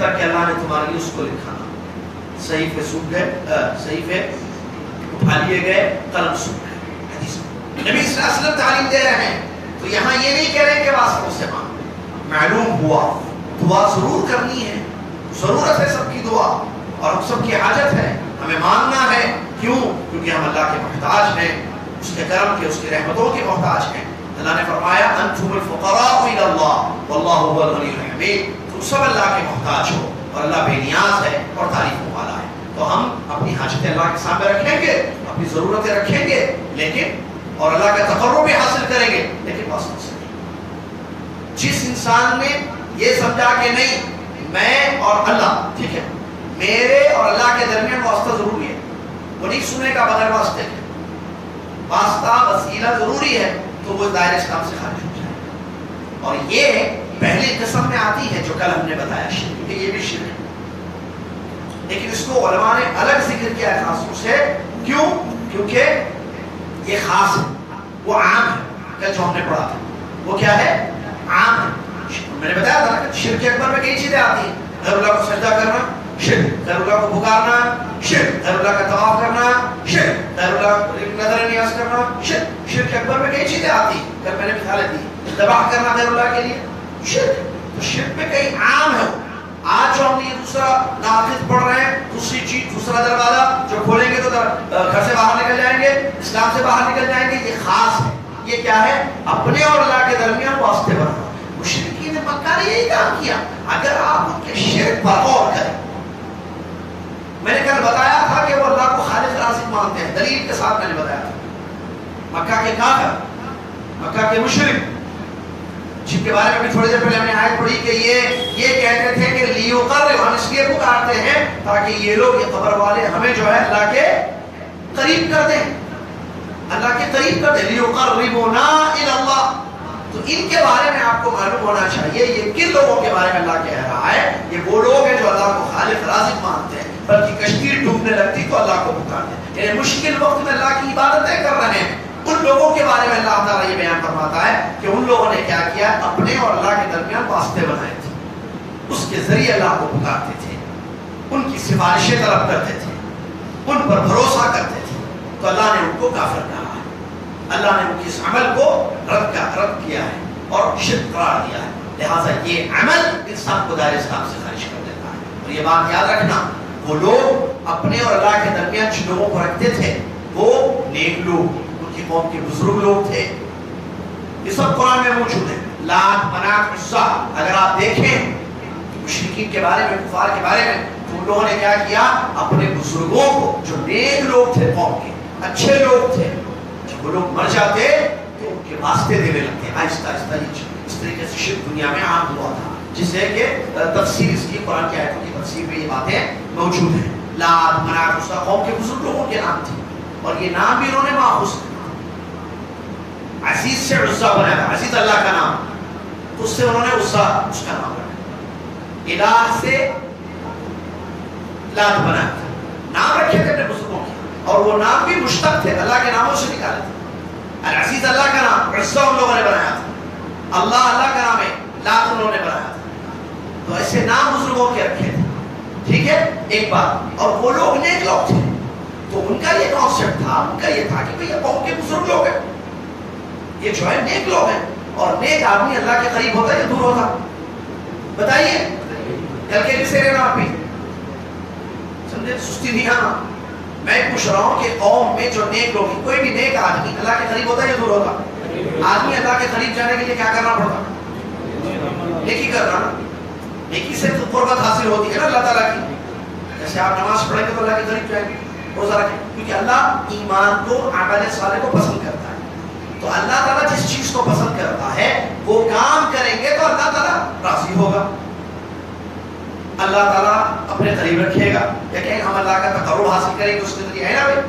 تک کہ اللہ نے تمہارے لیے اس کو لکھا نہ. صحیفے سوکھ گئے، صحیفے اٹھا لیے گئے، قلم سوکھ گئے. حدیث نبی صلی اللہ علیہ وسلم تعلیم دے رہے ہیں. تو یہاں یہ نہیں کہہ رہے کہ واسطوں سے مانگو. معلوم ہوا دعا ضرور کرنی ہے، ضرورت ہے سب کی دعا، اور ہم سب کی حاجت ہے، ہمیں مانگنا ہے. کیوں؟ کیونکہ ہم اللہ کے محتاج ہیں، اس کے کرم کے، اس کی رحمتوں کے محتاج ہیں. اللہ نے فرمایا انتم الفقراء الی اللہ واللہ هو الغنی الحمید. تم سب اللہ کے محتاج ہو اور اللہ بے نیاز ہے اور تعریفوں والا ہے. تو ہم اپنی حاجتیں اللہ کے سامنے رکھیں گے، اپنی ضرورتیں رکھیں گے، لیکن اور اللہ کا تقرب بھی حاصل کریں گے، لیکن واسطوں سے نہیں. جس انسان نے یہ سمجھا کہ نہیں میں اور اللہ، ٹھیک ہے، میرے اور اللہ کے درمیان واسطہ ضروری ہے، وہ نہیں سنے گا بغیر واسطے کے، واسطہ وسیلہ ضروری ہے، تو وہ دائرہ اسلام سے خارج ہو جائے. اور یہ پہلی قسم میں آتی ہے جو کل ہم نے بتایا، شرک، کیونکہ یہ بھی شرک ہے. لیکن اس کو علماء نے الگ ذکر کیا ہے خاص طور سے. کیوں؟ کیونکہ یہ خاص ہے، وہ عام ہے. کل جو ہم نے پڑھا تھا وہ کیا ہے؟ عام ہے. میں نے بتایا تھا کہ شرک اکبر میں کئی چیزیں آتی ہیں. غیر اللہ کو سجدہ کرنا شرک، غیر اللہ کو پکارنا شرک، غیر اللہ کا طواف کرنا شرک، غیر اللہ کو نظر نیاز کرنا شرک. شرک اکبر میں کئی چیزیں آتی ہیں. کل میں نے مثالیں دی. ذبح کرنا غیر اللہ کے لیے شرک. تو شرک میں کئی عام ہے. آج جو ہم یہ دوسرا ناقص پڑھ رہے ہیں، دوسری چیز، دوسرا دروازہ جو کھولیں گے تو گھر سے باہر نکل جائیں گے، اسلام سے باہر نکل جائیں گے. یہ خاص ہے. یہ کیا ہے؟ اپنے اور اللہ کے درمیان واسطے بنانا. مشرکین مکہ نے یہی کام کیا. اگر آپ ان کے شرک پر غور کریں، میں نے کل بتایا تھا کہ وہ اللہ کو خالق رازق مانتے ہیں، دلیل کے ساتھ میں نے بتایا تھا. مکہ کے کافر، مکہ کے مشرک، جن کے بارے میں بھی تھوڑی دیر پہلے ہم نے آیت پڑھی کہ یہ کہتے تھے کہ لیقرب، ہم اس لیے پکارتے ہیں تاکہ یہ لوگ، یہ قبر والے ہمیں جو ہے اللہ کے قریب کر دیں، اللہ کے قریب کر دیں. لیقربونا الی اللہ. تو ان کے بارے میں آپ کو معلوم ہونا چاہیے یہ کن لوگوں کے بارے میں اللہ کہہ رہا ہے. یہ وہ لوگ ہیں جو اللہ کو خالق رازق مانتے ہیں، بلکہ کشتی ڈوبنے لگتی تو اللہ کو پکارتے ہیں، یعنی مشکل وقت میں اللہ کی عبادتیں کر رہے ہیں. ان لوگوں کے بارے میں اللہ تعالیٰ یہ بیان فرماتا ہے کہ ان لوگوں نے کیا کیا؟ اپنے اور اللہ کے درمیان واسطے بنائے تھے، اس کے ذریعے اللہ کو پکارتے تھے، ان کی سفارشیں طلب کرتے تھے، ان پر بھروسہ کرتے تھے. تو اللہ نے ان کو کافر کہا ہے. اللہ نے ان کی اس عمل کو رد کیا ہے اور شرک قرار دیا ہے. لہٰذا یہ عمل انسان کو دائرہ اسلام سے خارج کر دیتا ہے. اور یہ بات یاد رکھنا، وہ لوگ اپنے اور اللہ کے درمیان جن لوگوں کو رکھتے تھے وہ نیک لوگ، کی قوم کے بزرگ لوگ تھے. یہ سب قرآن میں موجود ہے. لات، منات، عزا. اگر آپ دیکھیں مشرکین کے بارے میں، کفار کے بارے میں، تو ان لوگوں نے کیا کیا؟ اپنے بزرگوں کو، جو نیک لوگ تھے، قوم کے اچھے لوگ تھے، جب وہ لوگ مر جاتے تو ان کے واسطے دینے لگتے. آہستہ آہستہ اس طریقے سے شرک دنیا میں عام ہوا تھا، جس سے کہ تفسیر اس کی، قرآن کی آیتوں کی تفسیر میں یہ باتیں موجود ہیں. لات، منات، عزا قوم کے بزرگ لوگوں کے نام تھے، اور یہ نام بھی انہوں نے ماخوذ. عزیز سے عزا بنایا تھا، عزیز اللہ کا نام، تو اس سے انہوں نے عزا اس کا نام رکھا. الہ سے لات بنایا تھا، نام رکھے تھے اپنے بزرگوں کے، اور وہ نام بھی مشتق تھے، اللہ کے ناموں سے نکالے تھے. العزیز اللہ کا نام، عزا ان لوگوں نے بنایا تھا. اللہ کا نام ہے، لات انہوں نے بنایا تھا. تو ایسے نام بزرگوں کے رکھے تھے. ٹھیک ہے، ایک بات. اور وہ لوگ نیک لوگ تھے، تو ان کا یہ کانسیپٹ تھا، ان کا یہ تھا کہ یہ قوم کے بزرگ لوگ ہیں، یہ جو ہے نیک لوگ ہیں. اور نیک آدمی اللہ کے قریب ہوتا ہے یا دور ہوتا؟ بتائیے. کل کے جسے رہنا آپ بھی سمجھے، سستی نہیں آنا. میں پوچھ رہا ہوں کہ قوم میں جو نیک لوگ ہیں، کوئی بھی نیک آدمی اللہ کے قریب ہوتا ہے یا دور ہوتا؟ آدمی اللہ کے قریب جانے کے لیے کیا کرنا پڑتا؟ نیکی کرنا. نیکی سے تو قربت حاصل ہوتی ہے نا اللہ تعالیٰ کی. جیسے آپ نماز پڑھیں گے تو اللہ کے قریب جائیں گے، روزہ رکھیں، کیونکہ اللہ ایمان کو، عمل صالح کو پسند کرتا ہے. تو اللہ تعالیٰ جس چیز کو پسند کرتا ہے وہ کام کریں گے تو اللہ تعالیٰ راضی ہوگا، اللہ تعالیٰ اپنے قریب رکھے گا. لیکن ہم اللہ کا تقرب حاصل کریں گے اس کے ذریعے، ہے نا بھائی.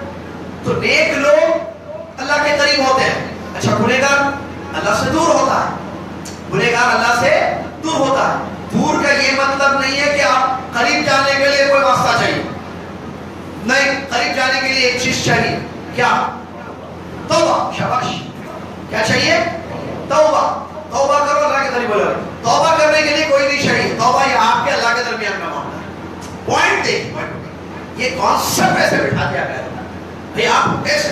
تو نیک لوگ اللہ کے قریب ہوتے ہیں. اچھا، گنہگار اللہ سے دور ہوتا ہے، گنہگار اللہ سے دور ہوتا ہے. دور کا یہ مطلب نہیں ہے کہ آپ قریب جانے کے لیے کوئی واسطہ چاہیے، نہیں. قریب جانے کے لیے ایک چیز چاہیے، کیا؟ توبہ. شاباش. کیا چاہیے؟ توبہ. توبہ کرو، اللہ کے قریب ہو جاؤ. توبہ کرنے کے لیے کوئی نہیں چاہیے. توبہ یہ آپ کے اللہ کے درمیان میں پوائنٹ دیکھیے، یہ کانسیپٹ ایسے بٹھا دیا گیا ہے بھائی آپ ایسے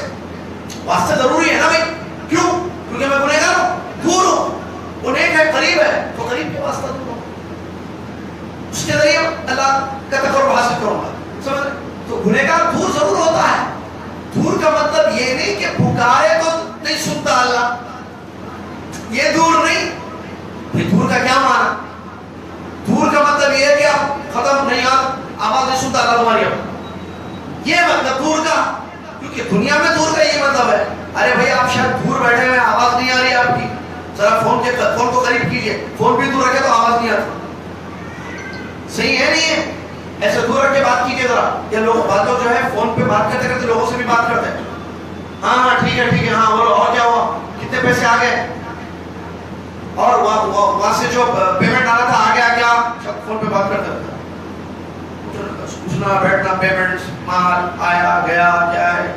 واسطہ ضروری ہے نا بھائی، کیوں؟ کیونکہ میں گنہگار ہوں، دور ہوں، وہ نیک ہے قریب ہے تو قریب کے واسطہ دور ہوں، اس کے ذریعے اللہ کا تقرب حاصل کروں گا، سمجھ رہے؟ تو گنہگار دور ضرور ہوتا ہے، دور کا مطلب یہ نہیں کہ پکارے تو نہیں سنتا اللہ، یہ دور نہیں، یہ دور کا کیا معنی؟ دور کا مطلب یہ ہے کہ آپ ختم نہیں، آپ آواز نہیں سنتا اللہ تمہاری، اب یہ مطلب دور کا، کیونکہ دنیا میں دور کا یہ مطلب ہے، ارے بھائی آپ شاید دور بیٹھے ہوئے آواز نہیں آ رہی آپ کی، ذرا فون کو قریب کیجئے، فون بھی دور رکھے تو آواز نہیں آتی، صحیح ہے نہیں ہے؟ ایسے دور رکھ کے بات کیجئے ذرا، یہ لوگ باتوں جو ہے فون پہ بات کرتے کرتے لوگوں سے بھی بات کرتے ہیں، ہاں ٹھیک ہے ہاں بولو اور کیا ہوا، کتنے پیسے آ گئے، اور وہاں سے جو پیمنٹ آ رہا تھا آ گیا، فون پہ بات کرتے رہتا، اٹھنا بیٹھنا پیمنٹ مال آیا گیا کیا ہے،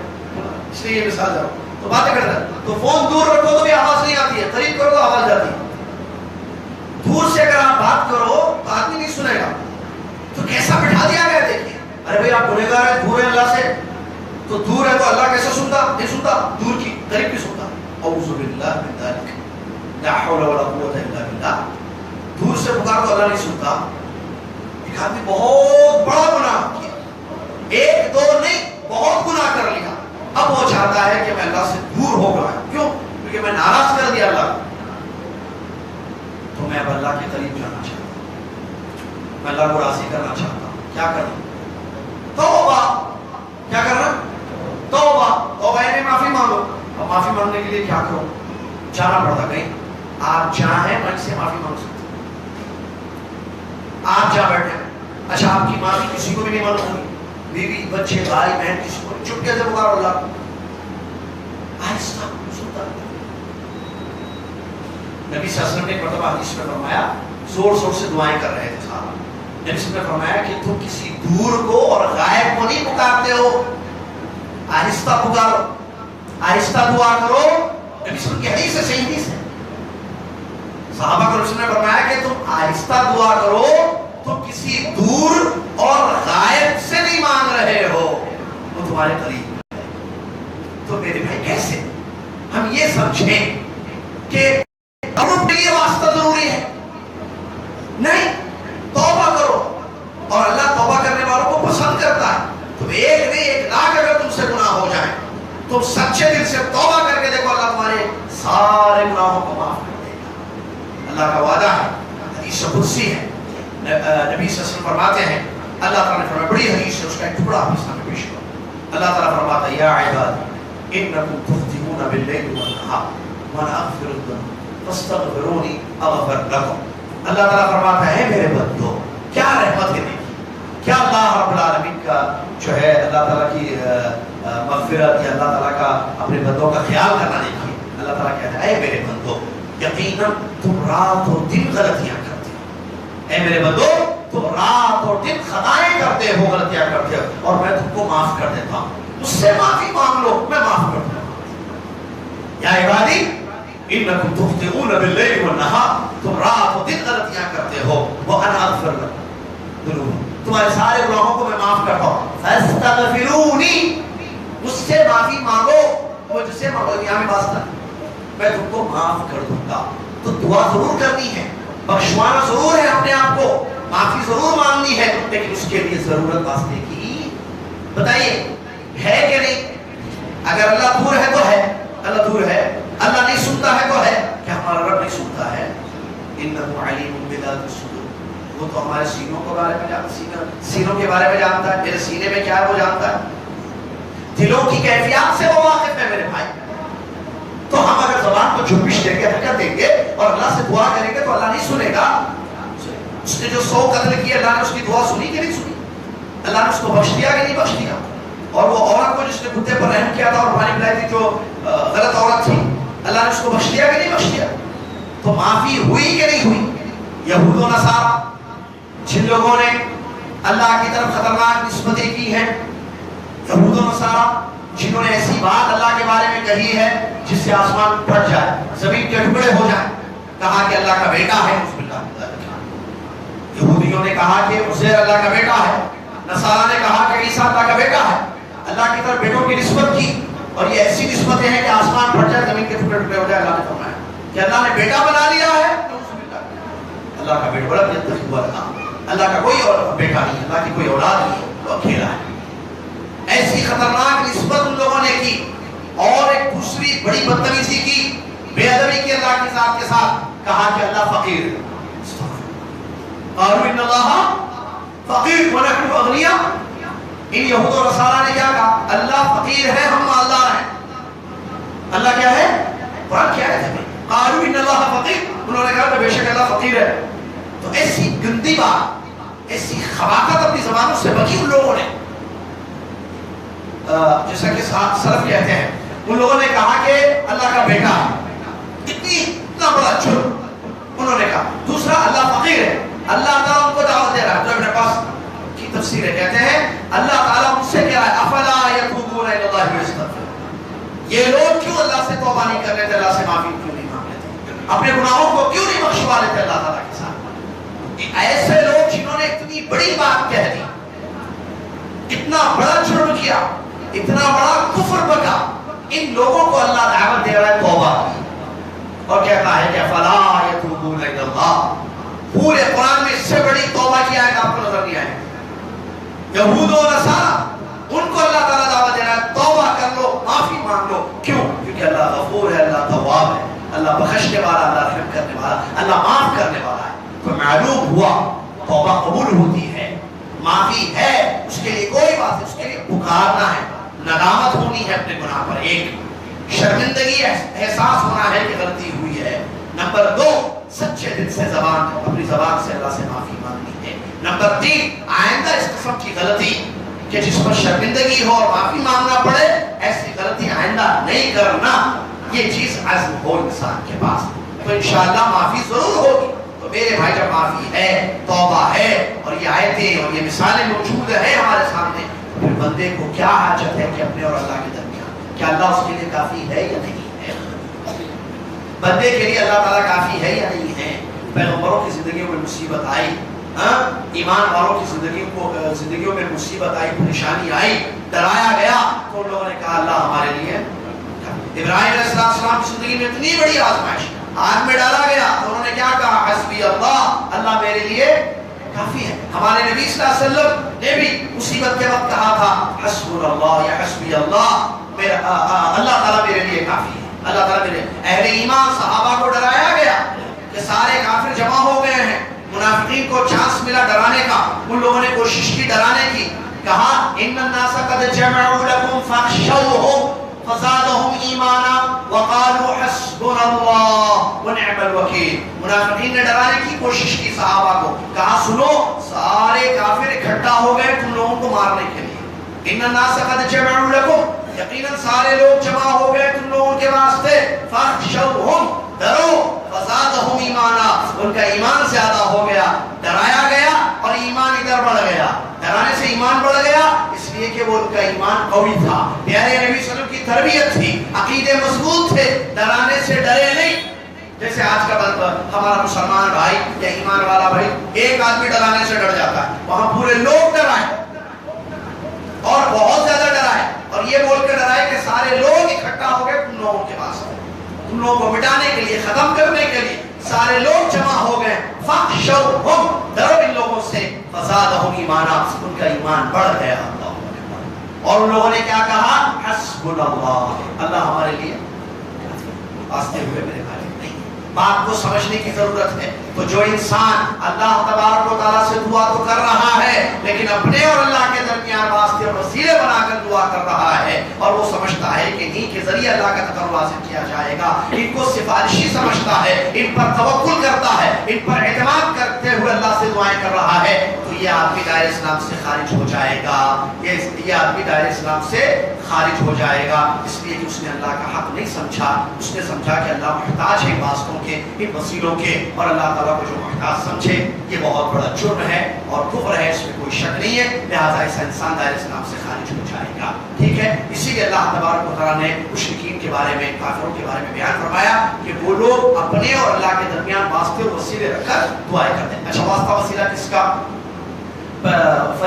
اس لیے یہ مثال جاؤ تو باتیں کرتا ہے، تو فون دور رکھو تو بھی آواز نہیں آتی ہے، قریب کرو تو آواز جاتی ہے، دور سے اگر آپ بات کرو تو آدمی نہیں سنے گا، تو کیسا بٹھا دیا گیا دیکھیے، ارے بھائی آپ گنہگار ہیں، دور ہیں اللہ سے، تو دور ہے تو اللہ کیسے سنتا؟ نہیں سنتا، دور کی قریب کی سنتا، اعوذ باللہ من ذلک لا حول ولا قوت الا باللہ، دور سے پکار تو اللہ نہیں سنتا، ایک آدمی بہت بڑا گناہ کیا، ایک دو نہیں بہت گناہ کر لیا، اب وہ چاہتا ہے کہ میں اللہ سے دور ہو گیا، کیوں؟ کیونکہ میں ناراض کر دیا اللہ، تو میں اب اللہ کے قریب جانا چاہتا ہوں، میں اللہ کو راضی کرنا چاہتا ہوں، کیا کرنا؟ توبہ، کیا کرنا؟ توبہ یعنی معافی مانگو، اب معافی مانگنے کے لیے کیا کرو؟ جانا پڑتا کہیں، آپ چاہیں من سے معافی مانگ سکتے، آپ جا بیٹھے، اچھا آپ کی معافی کسی کو بھی نہیں معلوم ہوگی، بیوی بچے بھائی بہن کسی کو چپکے سے پکارو اللہ کو، آہستہ سنتا ہے۔ نبی صلی اللہ علیہ وسلم نے ایک مرتبہ حدیث میں فرمایا، زور زور سے دعائیں کر رہے تھے صاحب، نبی صلی اللہ علیہ وسلم نے فرمایا کہ تم کسی دور کو اور غائب کو نہیں پکارتے ہو، آہستہ پکارو، آہستہ دعا کرو، نبی صلی اللہ علیہ وسلم کی حدیث ہے، صحیح حدیث ہے، صحابہ کو رسول نے فرمایا کہ تم آہستہ دعا کرو، تم کسی دور اور غائب سے نہیں مانگ رہے ہو، وہ تمہارے قریب ہے۔ تو میرے بھائی کیسے ہم یہ سمجھیں کہ تقرب کے لیے واسطہ ضروری ہے؟ نہیں، توبہ کرو، اور اللہ توبہ کرنے والوں کو پسند کرتا ہے، تو ایک نہیں 1,00,000 اگر تم سے گناہ ہو جائیں، تم سچے دل سے توبہ کر کے دیکھو، اللہ تمہارے سارے گناہوں کو معاف کر دے گا، اللہ کا وعدہ ہے، حدیث قدسی ہے، نبی صلی اللہ علیہ وسلم فرماتے ہیں، اللہ تعالیٰ نے فرمایا، بڑی حدیث ہے، اس کا ایک ٹکڑا آپ اس میں پیش کرو، اللہ تعالیٰ فرماتا ہے، یا عباد انکم تخطئون باللیل والنہار وانا اغفر الذنوب فاستغفرونی اغفر لکم، اللہ تعالیٰ فرماتا ہے میرے بندو، کیا رحمت ہے دیکھی، کیا اللہ رب العالمین کا جو ہے اللہ تعالیٰ کی مغفرت یا اللہ تعالیٰ کا اپنے بندوں کا خیال کرنا دیکھیے، اللہ تعالیٰ کہتا ہے اے میرے بندو یقیناً تم رات اور دن غلطیاں کرتے ہو، اے میرے بندو تم رات اور دن خطائیں کرتے ہو، غلطیاں کرتے ہو، اور میں تم کو معاف کر دیتا ہوں، مجھ سے معافی مانگ لو میں معاف کر دوں گا، یا عبادی انکم تخطئون باللیل والنہار، تم رات اور دن غلطیاں کرتے ہو، وانا اغفر لکم ذنوبکم، تمہارے سارے گناہوں کو میں معاف کرتا ہوں، فاستغفرونی، مجھ سے معافی مانگو، مجھ سے مانگو، یہاں میں واسطہ میں تم کو معاف کر دوں گا، تو دعا ضرور کرنی ہے، بخشوانا ضرور ہے اپنے آپ کو، معافی ضرور مانگنی ہے، لیکن اس کے لیے ضرورت واسطے کی بتائیے ہے کہ نہیں؟ اگر اللہ دور ہے تو ہے، اللہ دور ہے، اللہ نہیں سنتا ہے تو ہے، کیا ہمارا رب نہیں سنتا ہے؟ انہ علیم بذات الصدور، وہ تو ہمارے سینوں کے بارے میں جانتا ہے، سینوں کے بارے میں جانتا ہے، میرے سینے میں کیا ہے وہ جانتا ہے، دلوں کی کیفیات سے وہ واقف ہے میرے بھائی، تو ہم اگر زبان کو جھمش دیں گے، حرکت دیں گے اور اللہ سے دعا کریں گے تو اللہ نہیں سنے گا، اس نے جو 100 قتل کیے اللہ نے اس کی دعا سنی کہ نہیں سنی؟ اللہ نے اس کو بخش دیا کہ نہیں بخش دیا؟ اور وہ عورت کو جس نے کتے پر رحم کیا تھا اور پانی پلائی تھی جو غلط عورت تھی، اللہ نے اس کو بخش دیا کہ نہیں بخش دیا؟ تو معافی ہوئی کہ نہیں ہوئی؟ یہود و نصارہ جن لوگوں نے اللہ کی طرف خطرناک نسبتیں کی ہیں، یہود و نصارہ جنہوں نے ایسی بات اللہ کے بارے میں کہی ہے جس سے آسمان پھٹ جائے، زمین کے ٹکڑے ہو جائیں، کہا کہ اللہ کا بیٹا ہے، یہودیوں نے کہا کہ عزیر اللہ کا بیٹا ہے، نصارہ نے کہا کہ عیسیٰ اللہ کا بیٹا ہے، اللہ کی طرف بیٹوں کی نسبت کی، اور یہ ایسی نسبتیں ہیں کہ آسمان پھٹ جائے، زمین کے ٹکڑے ٹکڑے ہو جائے۔ اللہ نے فرمایا کہ اللہ نے بیٹا بنا لیا ہے، اللہ کا بیٹا بڑا یتخذ ولدا، اللہ کا کوئی اور بیٹا نہیں، اللہ کی کوئی اولاد نہیں، وہ اکیلا ہے۔ ایسی خطرناک نسبت ان لوگوں نے کی، اور ایک دوسری بڑی بدتمیزی کی، بے ادبی کی اللہ کی ذات کے ساتھ، کہا کہ اللہ فقیر ہے۔ قالوا ان اللہ فقیر ونحن اغنیاء۔ ان یہود و نصارہ نے کیا کہا؟ اللہ فقیر ہے، ہم مالدار ہیں۔ اللہ کیا ہے؟ قرآن کیا ہے؟ قالوا ان اللہ فقیر، انہوں نے کہا کہ بے شک اللہ فقیر ہے۔ تو ایسی گندی بات، ایسی خباثت اپنی زبانوں سے بکی ان لوگوں نے، جیسا کہ سلف کہتے ہیں، ان لوگوں نے کہا کہ اللہ کا بیٹا ہے، اتنا بڑا جرم انہوں نے کہا۔ دوسرا، اللہ فقیر ہے، اللہ تعالیٰ ان کو دعوت دے رہا ہے۔ ابن عباس کی تفسیر ہے، کہتے ہیں اللہ تعالیٰ ان سے کہہ رہا ہے افلا یتوبون الی اللہ ویستغفرون، یہ لوگ کیوں اللہ سے توبہ نہیں کر لیتے، اللہ سے معافی کیوں نہیں مانگ لیتے، اپنے گناہوں کو کیوں نہیں بخشوا لیتے اللہ تعالیٰ کے ساتھ۔ ایسے لوگ جنہوں نے اتنی بڑی بات کہہ دی، اتنا بڑا جرم کیا، اتنا بڑا کفر بکا، ان لوگوں کو اللہ دعوت دے رہا ہے توبہ کی، اور کہتا ہے کہ فلا یتوبون الی اللہ۔ پورے قرآن میں اس سے بڑی توبہ کی آیت آپ کو نظر نہیں آئے۔ یہود و نصارہ، ان کو اللہ تعالیٰ دعوت دے رہا ہے توبہ کر لو، معافی مانگ لو۔ کیوں؟ کیونکہ اللہ غفور ہے، اللہ تواب ہے، اللہ بخشنے والا، اللہ رحم کرنے والا، اللہ معاف کرنے والا ہے۔ تو معلوم ہوا توبہ قبول ہوتی ہے، معافی ہے، اس کے لیے کوئی بات ہے، اس کے لیے پکارنا ہے، ندامت ہونی ہے اپنے گناہ پر، ایک شرمندگی احساس ہونا ہے کہ غلطی ہوئی ہے۔ نمبر دو، سچے دل سے اپنی زبان سے اللہ سے معافی مانگنی ہے۔ نمبر تین، آئندہ اس قسم کی غلطی کہ جس پر شرمندگی ہو اور معافی مانگنا پڑے، ایسی غلطی آئندہ نہیں کرنا، یہ چیز عزم ہو انسان کے پاس، تو انشاءاللہ معافی ضرور ہوگی۔ تو میرے بھائی، جب معافی ہے، توبہ ہے، اور یہ آیتیں اور یہ مثالیں موجود ہیں ہمارے سامنے، پھر بندے کو کیا حاجت ہے کہ اپنے اور اللہ کے درمیان کیا اللہ اس کے لیے کافی ہے یا نہیں ہے؟ بندے کے لیے اللہ تعالیٰ کافی ہے یا نہیں ہے؟ پیغمبروں کی زندگیوں میں مصیبت آئی، ایمان والوں کی زندگیوں میں مصیبت آئی، پریشانی آئی، ڈرایا گیا، تو ان لوگوں نے کہا اللہ ہمارے لیے۔ ابراہیم علیہ السلام کی زندگی میں اتنی بڑی آزمائش، آگ میں ڈالا گیا، تو انہوں نے کیا کہا؟ حسبی اللہ، اللہ میرے لیے کافی ہے۔ ہمارے نبی صلی اللہ علیہ وسلم نے بھی مصیبت کے وقت کہا تھا حسبنا اللہ یا حسبی اللہ، اللہ تعالیٰ میرے لیے کافی ہے، اللہ تعالیٰ میرے۔ اہل ایمان صحابہ کو ڈرایا گیا کہ سارے کافر جمع ہو گئے ہیں، منافقین کو چانس ملا ڈرانے کا، ان لوگوں نے کوشش کی ڈرانے کی، کہا ان الناس قد جمعوا لكم فاخشوهم فزادهم ایمانا وقالوا حسبنا اللہ ونعم الوکیل۔ منافقین نے ڈرانے کی کوشش کی صحابہ کو، کہا سنو سارے کافر اکٹھا ہو گئے تم لوگوں کو مارنے کے لیے، ان الناس قد جمعوا لكم، یقیناً سارے لوگ جمع ہو گئے تم لوگوں کے واسطے، فاخشوهم، ڈرو، فزادهم ایمانا، ان کا ایمان زیادہ ہو گیا، ڈرایا گیا اور ایمان ادھر بڑھ گیا، ڈرانے سے ایمان بڑھ گیا، اس لیے کہ وہ ان کا ایمان قوی تھا، پیارے نبی صلی اللہ علیہ وسلم کی تربیت تھی، عقیدے مضبوط تھے، ڈرانے سے ڈرے نہیں۔ جیسے آج کا ہمارا مسلمان بھائی یا ایمان والا بھائی، ایک آدمی ڈرانے سے ڈر جاتا ہے، وہاں پورے لوگ ڈرائے اور بہت زیادہ ڈرائے، اور یہ بول کے ڈرائے کہ سارے لوگ اکٹھا ہو گئے تم لوگوں کے پاس، تم لوگوں کو مٹانے کے لیے، ختم کرنے کے لیے، سارے لوگ جمع ہو گئے، فاخشوهم، ڈرو ان لوگوں سے، فزادهم ایمانا، ان کا ایمان بڑھ گیا، اور ان لوگوں نے کیا کہا؟ حسبنا اللہ، اللہ ہمارے لیے واسطے ہوئے۔ میرے بھائی، نہیں، بات کو سمجھنے کی ضرورت ہے۔ تو جو انسان اللہ تبارک و تعالیٰ سے دعا تو کر رہا ہے، لیکن اپنے اور اللہ کے درمیان واسطے اور وسیلے بنا کر دعا کر رہا ہے، اور وہ سمجھتا ہے کہ انہی کے ذریعے اللہ کا تقرب حاصل کیا جائے گا، ان کو سفارشی سمجھتا ہے، ان پر توکل کرتا ہے، ان پر اعتماد کرتے ہوئے اللہ سے دعائیں کر رہا ہے، تو یہ آدمی دائرہ اسلام سے خارج ہو جائے گا، یہ آدمی دائرہ اسلام سے خارج ہو جائے گا، اس لیے کہ اس نے اللہ کا حق نہیں سمجھا، اس نے سمجھا کہ اللہ محتاج ہے واسطوں کے، ان وسیلوں کے، اور اللہ تعالیٰ کو جو محتاج سمجھے، یہ بہت بڑا جرم ہے اور کفر ہے، اس میں کوئی شک نہیں ہے، لہٰذا ایسا انسان دائرہ اسلام سے خارج ہو جائے گا، ٹھیک ہے۔ اسی لیے اللہ تبارک و تعالیٰ نے مشرکین کے بارے میں، کافروں کے بارے میں بیان فرمایا کہ وہ لوگ اپنے اور اللہ کے درمیان واسطے اور وسیلے رکھ کر دعائیں کرتے ہیں۔ اچھا، واسطہ وسیلہ کس کا؟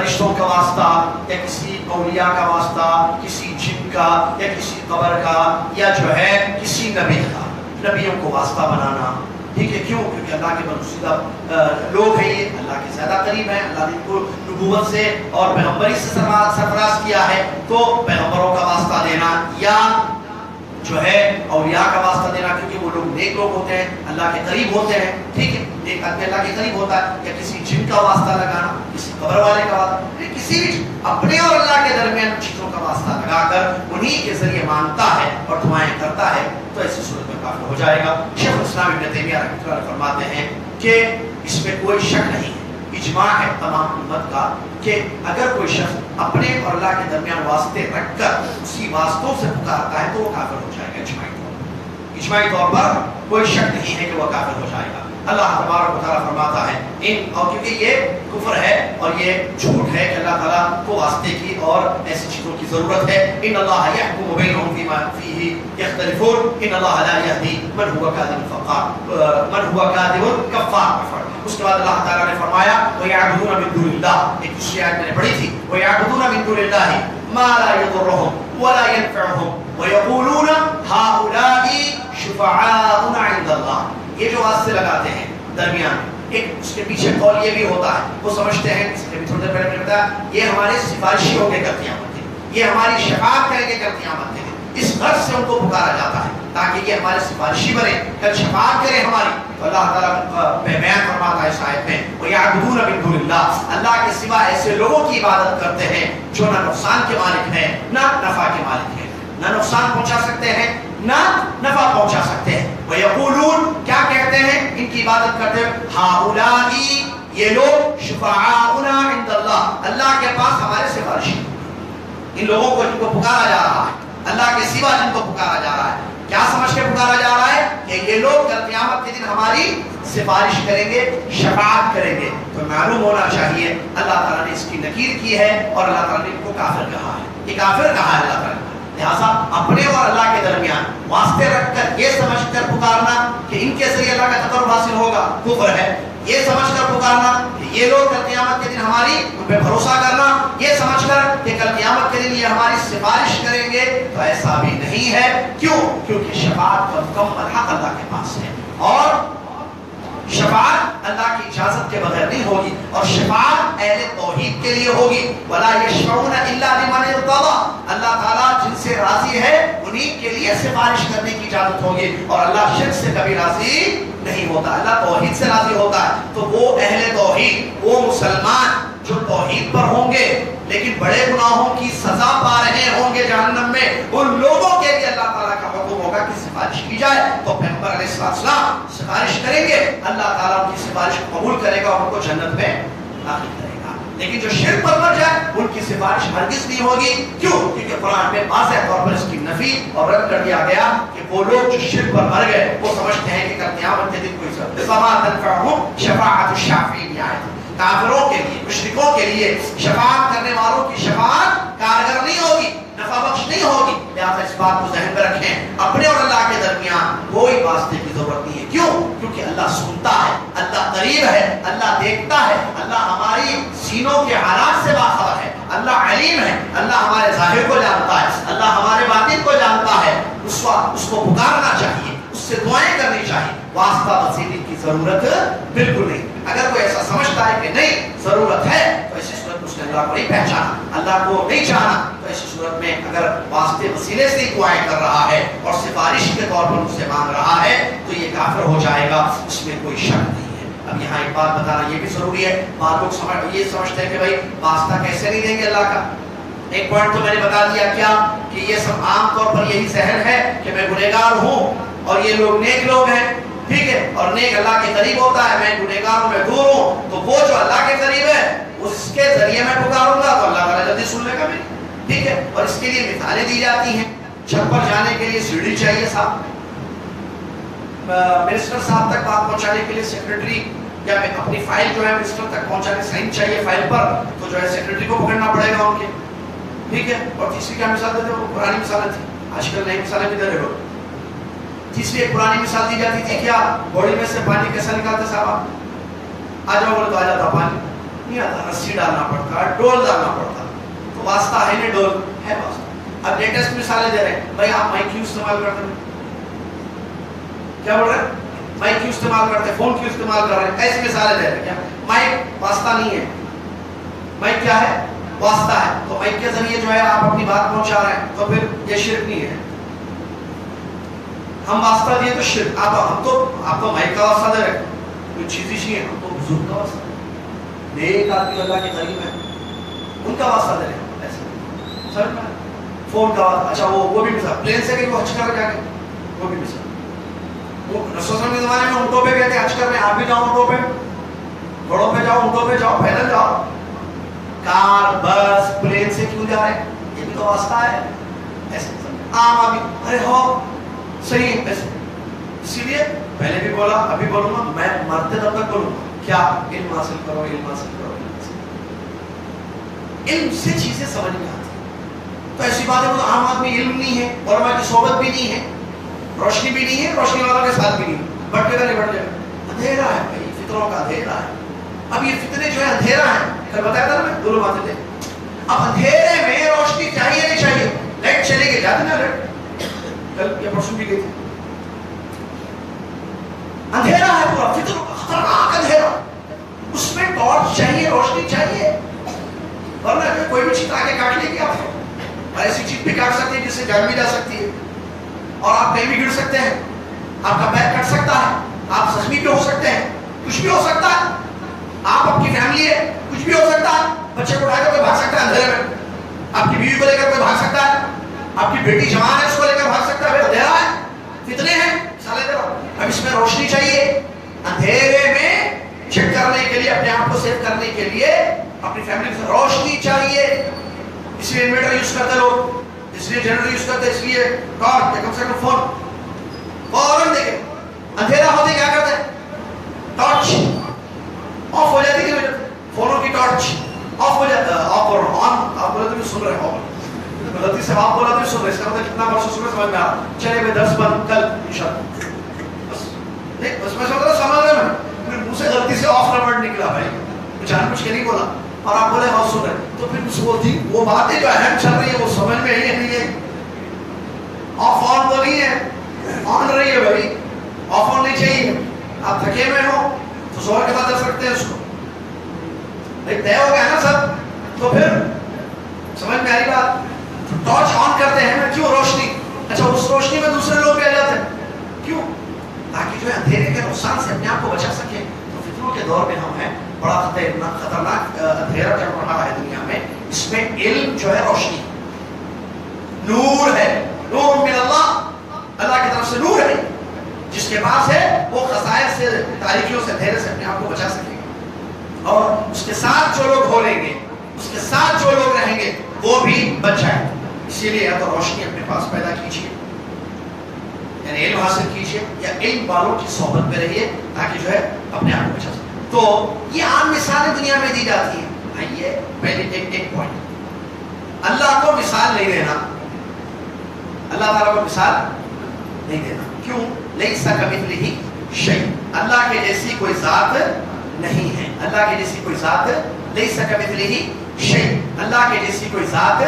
فرشتوں کا واسطہ یا کسی اولیاء کا واسطہ، کسی جن کا یا کسی قبر کا یا جو ہے کسی نبی کا، نبیوں کو واسطہ بنانا، ٹھیک ہے؟ کیوں؟ کیونکہ اللہ کے برگزیدہ لوگ ہیں، یہ اللہ کے زیادہ قریب ہیں، اللہ نے ان کو نبوت سے اور پیغمبری سے سرفراز کیا ہے، تو پیغمبروں کا واسطہ دینا یا جو ہے اولیاء کا واسطہ دینا، کیونکہ وہ لوگ نیک لوگ ہوتے ہیں، اللہ کے قریب ہوتے ہیں، ٹھیک ہے؟ ایک آدمی اللہ کے قریب ہوتا ہے، یا کسی جن کا واسطہ لگانا، کسی قبر والے کا واسطہ، کسی بھی اپنے اور اللہ کے درمیان چیزوں کا واسطہ لگا کر انہی کے ذریعے مانگتا ہے اور دعائیں کرتا ہے، تو ایسی صورت میں کافر ہو جائے گا۔ شیخ الاسلام ابن تیمیہ رحمۃ اللہ علیہ فرماتے ہیں کہ اس میں کوئی شک نہیں ہے، اجماع ہے تمام امت کا کہ اگر کوئی شخص اپنے اور اللہ کے درمیان واسطے رکھ کر اسی واسطوں سے پکارتا ہے تو وہ کافر ہو جائے گا، اجماعی طور پر کوئی شک نہیں ہے کہ وہ کافر ہو جائے گا۔ اللہ تبارک و تعالیٰ فرماتا ہے اور کیونکہ یہ کفر ہے اور یہ جھوٹ ہے کہ اللہ تعالیٰ کو واسطے کی اور ایسی چیزوں کی ضرورت ہے، ان اللہ یحکم بینہم فیما فیہ یختلفون ان اللہ لا یہدی من هو کاذب کفار۔ اس کے بعد اللہ تعالیٰ نے فرمایا وَيَعْبُدُونَ مِن دُونِ اللَّهِ، ایک دوسری آیت میں نے پڑھی تھی وَيَعْبُدُونَ مِن دُونِ اللَّهِ مَا لَا يَضُرُّهُمْ وَلَا يَنفَعُهُمْ وَيَقُولُونَ هَؤُلَاءِ شُفَعَاؤُنَا عِندَ اللَّهِ۔ یہ جو واسطے لگاتے ہیں درمیان، ایک اس کے پیچھے قول یہ بھی ہوتا ہے، وہ سمجھتے ہیں، اس کے بھی تھوڑی دیر پہلے میں نے بتایا، یہ ہمارے سفارشی ہو کے کل قیامت ہے، یہ ہماری شفاعت کریں گے کل قیامت ہے، اس غرض سے ان کو پکارا جاتا ہے تاکہ یہ ہمارے سفارشی بنے، کل شفاعت کریں ہماری۔ تو اللہ تعالیٰ بیان فرماتا ہے اس آیت میں وَيَعْبُدُونَ مِن دُونِ اللَّهِ، اللہ کے سوا ایسے لوگوں کی عبادت کرتے ہیں جو نہ نقصان کے مالک ہیں نہ نفع کے مالک ہیں، نہ نقصان پہنچا سکتے ہیں نہ نفع پہنچا سکتے ہیں۔ وَيَقُولُونَ، کیا کہتے ہیں ان کی عبادت کرتے ہیں؟ هَؤُلَاءِ، یہ لوگ شُفَعَاؤُنَا عِندَ اللَّهِ، اللہ کے پاس ہمارے سفارشی، ان لوگوں کو جن کو پکارا جا رہا ہے، اللہ کے سوا جن کو پکارا جا رہا ہے، کیا سمجھ کے پکارا جا رہا ہے کہ یہ لوگ کل قیامت کے دن ہماری سفارش کریں گے، شفاعت کریں گے۔ تو معلوم ہونا چاہیے اللہ تعالیٰ نے اس کی نکیر کی ہے اور اللہ تعالیٰ نے ان کو کافر کہا ہے، یہ کافر کہا ہے اللہ تعالیٰ نے۔ لہٰذا اپنے اور اللہ کے درمیان واسطے رکھ کر یہ سمجھ کر پکارنا کہ ان کے ذریعے اللہ کا تقرب حاصل ہوگا، کفر ہے۔ یہ سمجھ کر پکارنا کہ یہ لوگ کل قیامت کے دن ہماری ان پہ بھروسہ کرنا، یہ سمجھ کر کہ کل قیامت کے دن یہ ہماری سفارش کریں گے، تو ایسا بھی نہیں ہے۔ کیوں؟ کیونکہ شفاعت کا مکمل حق اللہ کے پاس ہے اور شفاعت اللہ کی اجازت کے بغیر نہیں ہوگی، اور شفاعت اہل توحید کے لیے ہوگی۔ وَلَا يَشْفَعُونَ إِلَّا لِمَنِ ارْتَضَىٰ، اللہ تعالیٰ جن سے راضی ہے انہی کے لیے سفارش کرنے کی اجازت ہوگی، اور اللہ شرک سے کبھی راضی نہیں ہوتا، اللہ توحید سے راضی ہوتا ہے۔ تو وہ اہل توحید، وہ مسلمان جو توحید پر ہوں گے لیکن بڑے گناہوں کی سزا پا رہے ہوں گے جہنم میں، ان لوگوں کے لیے اللہ تعالیٰ کا حکم ہوگا کہ سفارش کی جائے۔ تو پیغمبر علیہ السلام سفارش کریں گے، اللہ تعالیٰ ان کی سفارش کو قبول کرے گا اور ان کو جنت میں داخل کرے گا۔ لیکن جو شرک پر مر جائے ان کی سفارش ہرگز نہیں ہوگی۔ کیوں؟ کیونکہ قرآن میں واضح طور پر اس کی نفی اور رد کر دیا گیا کہ وہ لوگ جو شرک پر مر گئے وہ سمجھتے ہیں کہ کل قیامت کے دن کوئی فما تنفعهم شفاعت الشافعین، کافروں کے لیے، مشرکوں کے لیے شفاعت کرنے والوں کی شفاعت کارگر نہیں ہوگی، نفع بخش نہیں ہوگی۔ لہٰذا اس بات کو ذہن میں رکھیں، اپنے اور اللہ کے درمیان کوئی واسطے کی ضرورت نہیں ہے۔ کیوں؟ کیونکہ اللہ سنتا ہے، اللہ قریب ہے، اللہ دیکھتا ہے، اللہ ہماری سینوں کے حالات سے باخبر ہے، اللہ علیم ہے، اللہ ہمارے ظاہر کو جانتا ہے، اللہ ہمارے باطن کو جانتا ہے۔ اس وقت اس کو پکارنا چاہیے، اس سے دعائیں کرنی چاہیے، واسطہ وسیلے کی ضرورت بالکل نہیں۔ اگر کوئی ایسا سمجھتا ہے کہ نہیں ضرورت ہے تو ایسی صورت اس نے اللہ کو نہیں پہچانا، اللہ کو نہیں جانا، تو ایسی صورت میں اگر واسطے وسیلے سے دعائیں کر رہا ہے اور سفارش کے طور پر اس سے مانگ رہا ہے تو یہ کافر ہو جائے گا، اس میں کوئی شک نہیں ہے۔ اب یہاں ایک بات بتانا یہ بھی ضروری ہے، بعض لوگ یہ سمجھتے ہیں کہ بھائی واسطہ کیسے نہیں دیں گے اللہ کا۔ ایک پوائنٹ تو میں نے بتا دیا کیا کہ یہ سب عام طور پر یہی ذہن ہے کہ میں گنہگار ہوں اور یہ لوگ نیک لوگ ہیں، ٹھیک ہے، اور نیک اللہ کے قریب ہوتا ہے، میں گنہگار ہوں، میں دور ہوں، تو وہ جو اللہ کے قریب ہے اس کے ذریعے میں پکاروں گا تو اللہ تعالیٰ جلدی سن لے گا بھی، ٹھیک ہے۔ اور اس کے لیے مثالیں دی جاتی ہیں، چھت پر جانے کے لیے سیڑھی چاہیے صاحب، منسٹر صاحب تک بات پہنچانے کے لیے سیکرٹری یا اپنی فائل جو ہے منسٹر تک پہنچانے سائن چاہیے فائل پر، تو جو ہے سیکرٹری کو پکڑنا پڑے گا ان کے، ٹھیک ہے۔ اور تیسری کیا مثال دیتے ہیں؟ وہ پرانی مثالیں تھیں، آج کل نئی مثالیں بھی دے رہے لوگ۔ تیسری ایک پرانی مثال دی جاتی تھی، کیا بوڑی میں سے پانی کیسا نکالتے صاحب؟ آ جاؤ بولے تو آ جاتا پانی، نہیں آتا, رسی ڈالنا پڑتا, ڈول ڈالنا پڑتا. تو واسطہ ہے نا, ڈول ہے واسطہ. اب لیٹسٹ مثالیں دے رہے ہیں بھائی, آپ مائک کیوں استعمال کرتے ہیں, کیا بول رہے ہیں, مائک کیوں استعمال کرتے ہیں, فون کیوں استعمال کر رہے ہیں, ایسی مثالیں دے رہے ہیں. کیا مائک واسطہ نہیں ہے, مائک کیا ہے, واسطہ ہے. تو مائک کے ذریعے جو ہے آپ اپنی بات پہنچا رہے ہیں, تو پھر یہ شرک نہیں ہے. ہم واسطہ دیے تو شرک. آپ تو مائک کا واسطہ دے رہے ہیں, کوئی چیز ہی نہیں ہے, ہم تو بزرگ کا واسطہ, نیک آدمی اللہ کے قریب ہے, ان کا واسطہ دے رہے ہیں. ایسے سمجھ میں فون کا واسطہ. اچھا وہ بھی مثال, پلین سے کہ وہ حج کر جا کے, وہ بھی مثال. وہ رسول اللہ کے زمانے میں اونٹوں پہ گئے تھے حج کرنے, آپ بھی جاؤ اونٹوں پہ, گھوڑوں پہ جاؤ, اونٹوں پہ جاؤ, پیدل جاؤ. کار, بس, پلین سے کیوں جا رہے ہیں, یہ بھی تو واسطہ ہے. ایسے عام آدمی ارے ہو صحیح ہے ایسے. اسی لیے پہلے بھی بولا, ابھی بولوں گا, میں مرتے تب تک بولوں گا کیا, علم حاصل کرو, علم حاصل کرو, علم سے چیزیں سمجھ میں آتی. تو ایسی بات ہے, عام آدمی علم نہیں ہے, علماء کی صحبت بھی نہیں ہے, روشنی بھی نہیں ہے, روشنی والوں کے ساتھ بھی نہیں ہے, بٹے گا نہیں بٹ جائے گا. اندھیرا ہے بھائی, فطروں کا اندھیرا ہے. اب یہ فتنے جو ہے اندھیرا ہے, کل بتایا تھا نا میں, دونوں باتیں تھے. اب اندھیرے میں روشنی چاہیے نہیں چاہیے, لائٹ چلے گی, جاتی نا لائٹ, کل یہ پرسوں بھی گئی تھی. اندھیرا ہے پورا, فطر خطرناک اندھیرا, اس میں ٹارچ چاہیے, روشنی چاہیے, ورنہ کوئی بھی چیز آگے کاٹ لے گی آپ کو. ایسی چیز بھی کاٹ سکتی ہے جس سے جان بھی جا سکتی ہے, اور آپ کہیں بھی گر سکتے ہیں, آپ کا پیر کٹ سکتا ہے, آپ زخمی بھی ہو سکتے ہیں, کچھ بھی ہو سکتا ہے. آپ کی فیملی ہے, کچھ بھی ہو سکتا ہے. بچے کو اٹھا کر کوئی بھاگ سکتا ہے اندھیرے میں, آپ کی بیوی کو لے کر کوئی بھاگ سکتا ہے, آپ کی بیٹی جوان ہے اس کو لے کر بھاگ سکتا ہے. اندھیرا ہے, فتنے ہیں, سالے دے رہا. اب اس میں روشنی چاہیے. اندھیرے میں چیک کرنے کے لیے, اپنے آپ کو سیو کرنے کے لیے, اپنی فیملی کو روشنی چاہیے. اس لیے انورٹر یوز کرتے لوگ, اس لیے جنریٹر یوز کرتے, اس لیے ٹارچ یا کم سے کم فون. فوراً دیکھیں اندھیرا ہوتے کیا کرتے ہیں, ٹارچ آف ہو جاتی ہے, فونوں کی ٹارچ آف ہو جاتا ہے. آف اور آن, آپ بولے تو بھی سن رہے ہو, غلطی سے آپ بولا تو بھی سن رہے, اس کا مطلب کتنا برس سن رہے سمجھ میں آ رہا. چلے بھائی 10 بند کل انشاءاللہ, بس نہیں, بس میں سمجھ رہا ہوں, پھر منہ سے غلطی سے آف ورڈ نکلا بھائی, جان بوجھ کے نہیں بولا, اور آپ بولے ہاں سن رہے, تو پھر اس وہ تھی وہ باتیں جو اہم چل رہی ہے وہ سمجھ میں ہی نہیں ہے. آف آن تو نہیں ہے, آن رہی ہے بھائی, آف آن نہیں چاہیے. آپ تھکے ہوئے ہو تو زور کے ساتھ چل سکتے ہیں اس کو, بھائی طے ہو گیا نا سب, تو پھر سمجھ میں آئی بات. ٹارچ آن کرتے ہیں نا, کیوں, روشنی. اچھا اس روشنی میں دوسرے لوگ بھی آ جاتے ہیں, کیوں, تاکہ جو ہے اندھیرے کے نقصان سے اپنے آپ کو بچا سکے. تو فتنوں کے دور میں ہم ہیں, بڑا خطرناک اندھیرا چل رہا ہے دنیا میں. اس میں علم جو ہے روشنی, نور ہے, نور من اللہ, اللہ کی طرف سے نور ہے. جس کے پاس ہے وہ خزائن سے, تاریکیوں سے, اندھیرے سے اپنے آپ کو بچا سکے گا. اور اس کے ساتھ جو لوگ بولیں گے, اس کے ساتھ جو لوگ رہیں گے, وہ بھی بچ جائیں. اسی لیے یا تو روشنی اپنے پاس پیدا کیجیے, یعنی علم حاصل کیجیے, یا علم والوں کی صحبت میں رہیے, تاکہ جو ہے اپنے آپ کو بچا سکے. تو یہ عام مثالیں دنیا میں دی جاتی ہیں. آئیے پہلے ایک پوائنٹ, اللہ کو مثال نہیں دینا, اللہ تعالیٰ کو مثال نہیں دینا. کیوں, لیس کمثلہ شیء, اللہ کے جیسی کوئی ذات نہیں ہے, اللہ کے جیسی کوئی ذات, لیس کمثلہ شیء, اللہ کے جیسی کوئی ذات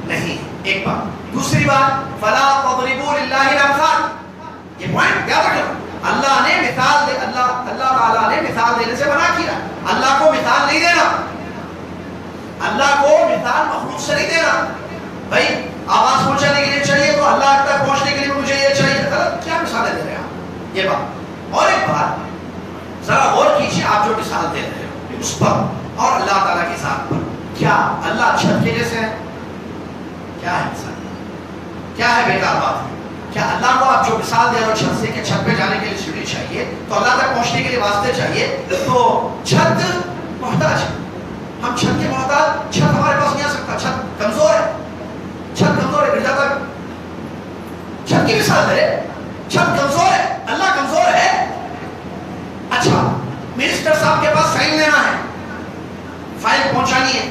نہیں. ایک بات. دوسری بات, فلا تضربوا للہ الامثال, یہ پوائنٹ یاد رکھنا. اللہ نے مثال دے, اللہ تعالیٰ نے مثال دینے سے منع کیا. اللہ کو مثال نہیں دینا, اللہ کو مثال مخلوق سے نہیں دینا. بھائی آواز پہنچانے کے لیے چاہیے تو اللہ تک پہنچنے کے لیے مجھے یہ چاہیے, کیا مثالیں دے رہے ہیں آپ, یہ بات. اور ایک بات ذرا غور کیجیے, آپ جو مثال دے رہے ہیں اس پر اور اللہ تعالیٰ کی ذات پر, کیا اللہ چھت کے جیسے ہے, کیا ہے مثال, کیا ہے بیکار بات ہے. کیا اللہ کو آپ جو مثال دے رہے ہو چھت سے, کہ چھت پہ جانے کے لیے سیڑھی چاہیے, تو اللہ تک پہنچنے کے لیے واسطے چاہیے, تو چھت محتاج ہے, ہم چھت کے محتاج, چھت ہمارے پاس نہیں آ سکتا, چھت کمزور ہے, چھت کمزور ہے, گر جاتا ہے. چھت کی مثال دے, چھت کمزور ہے, اللہ کمزور ہے. اچھا منسٹر صاحب کے پاس سائن لینا ہے, فائل پہنچانی ہے,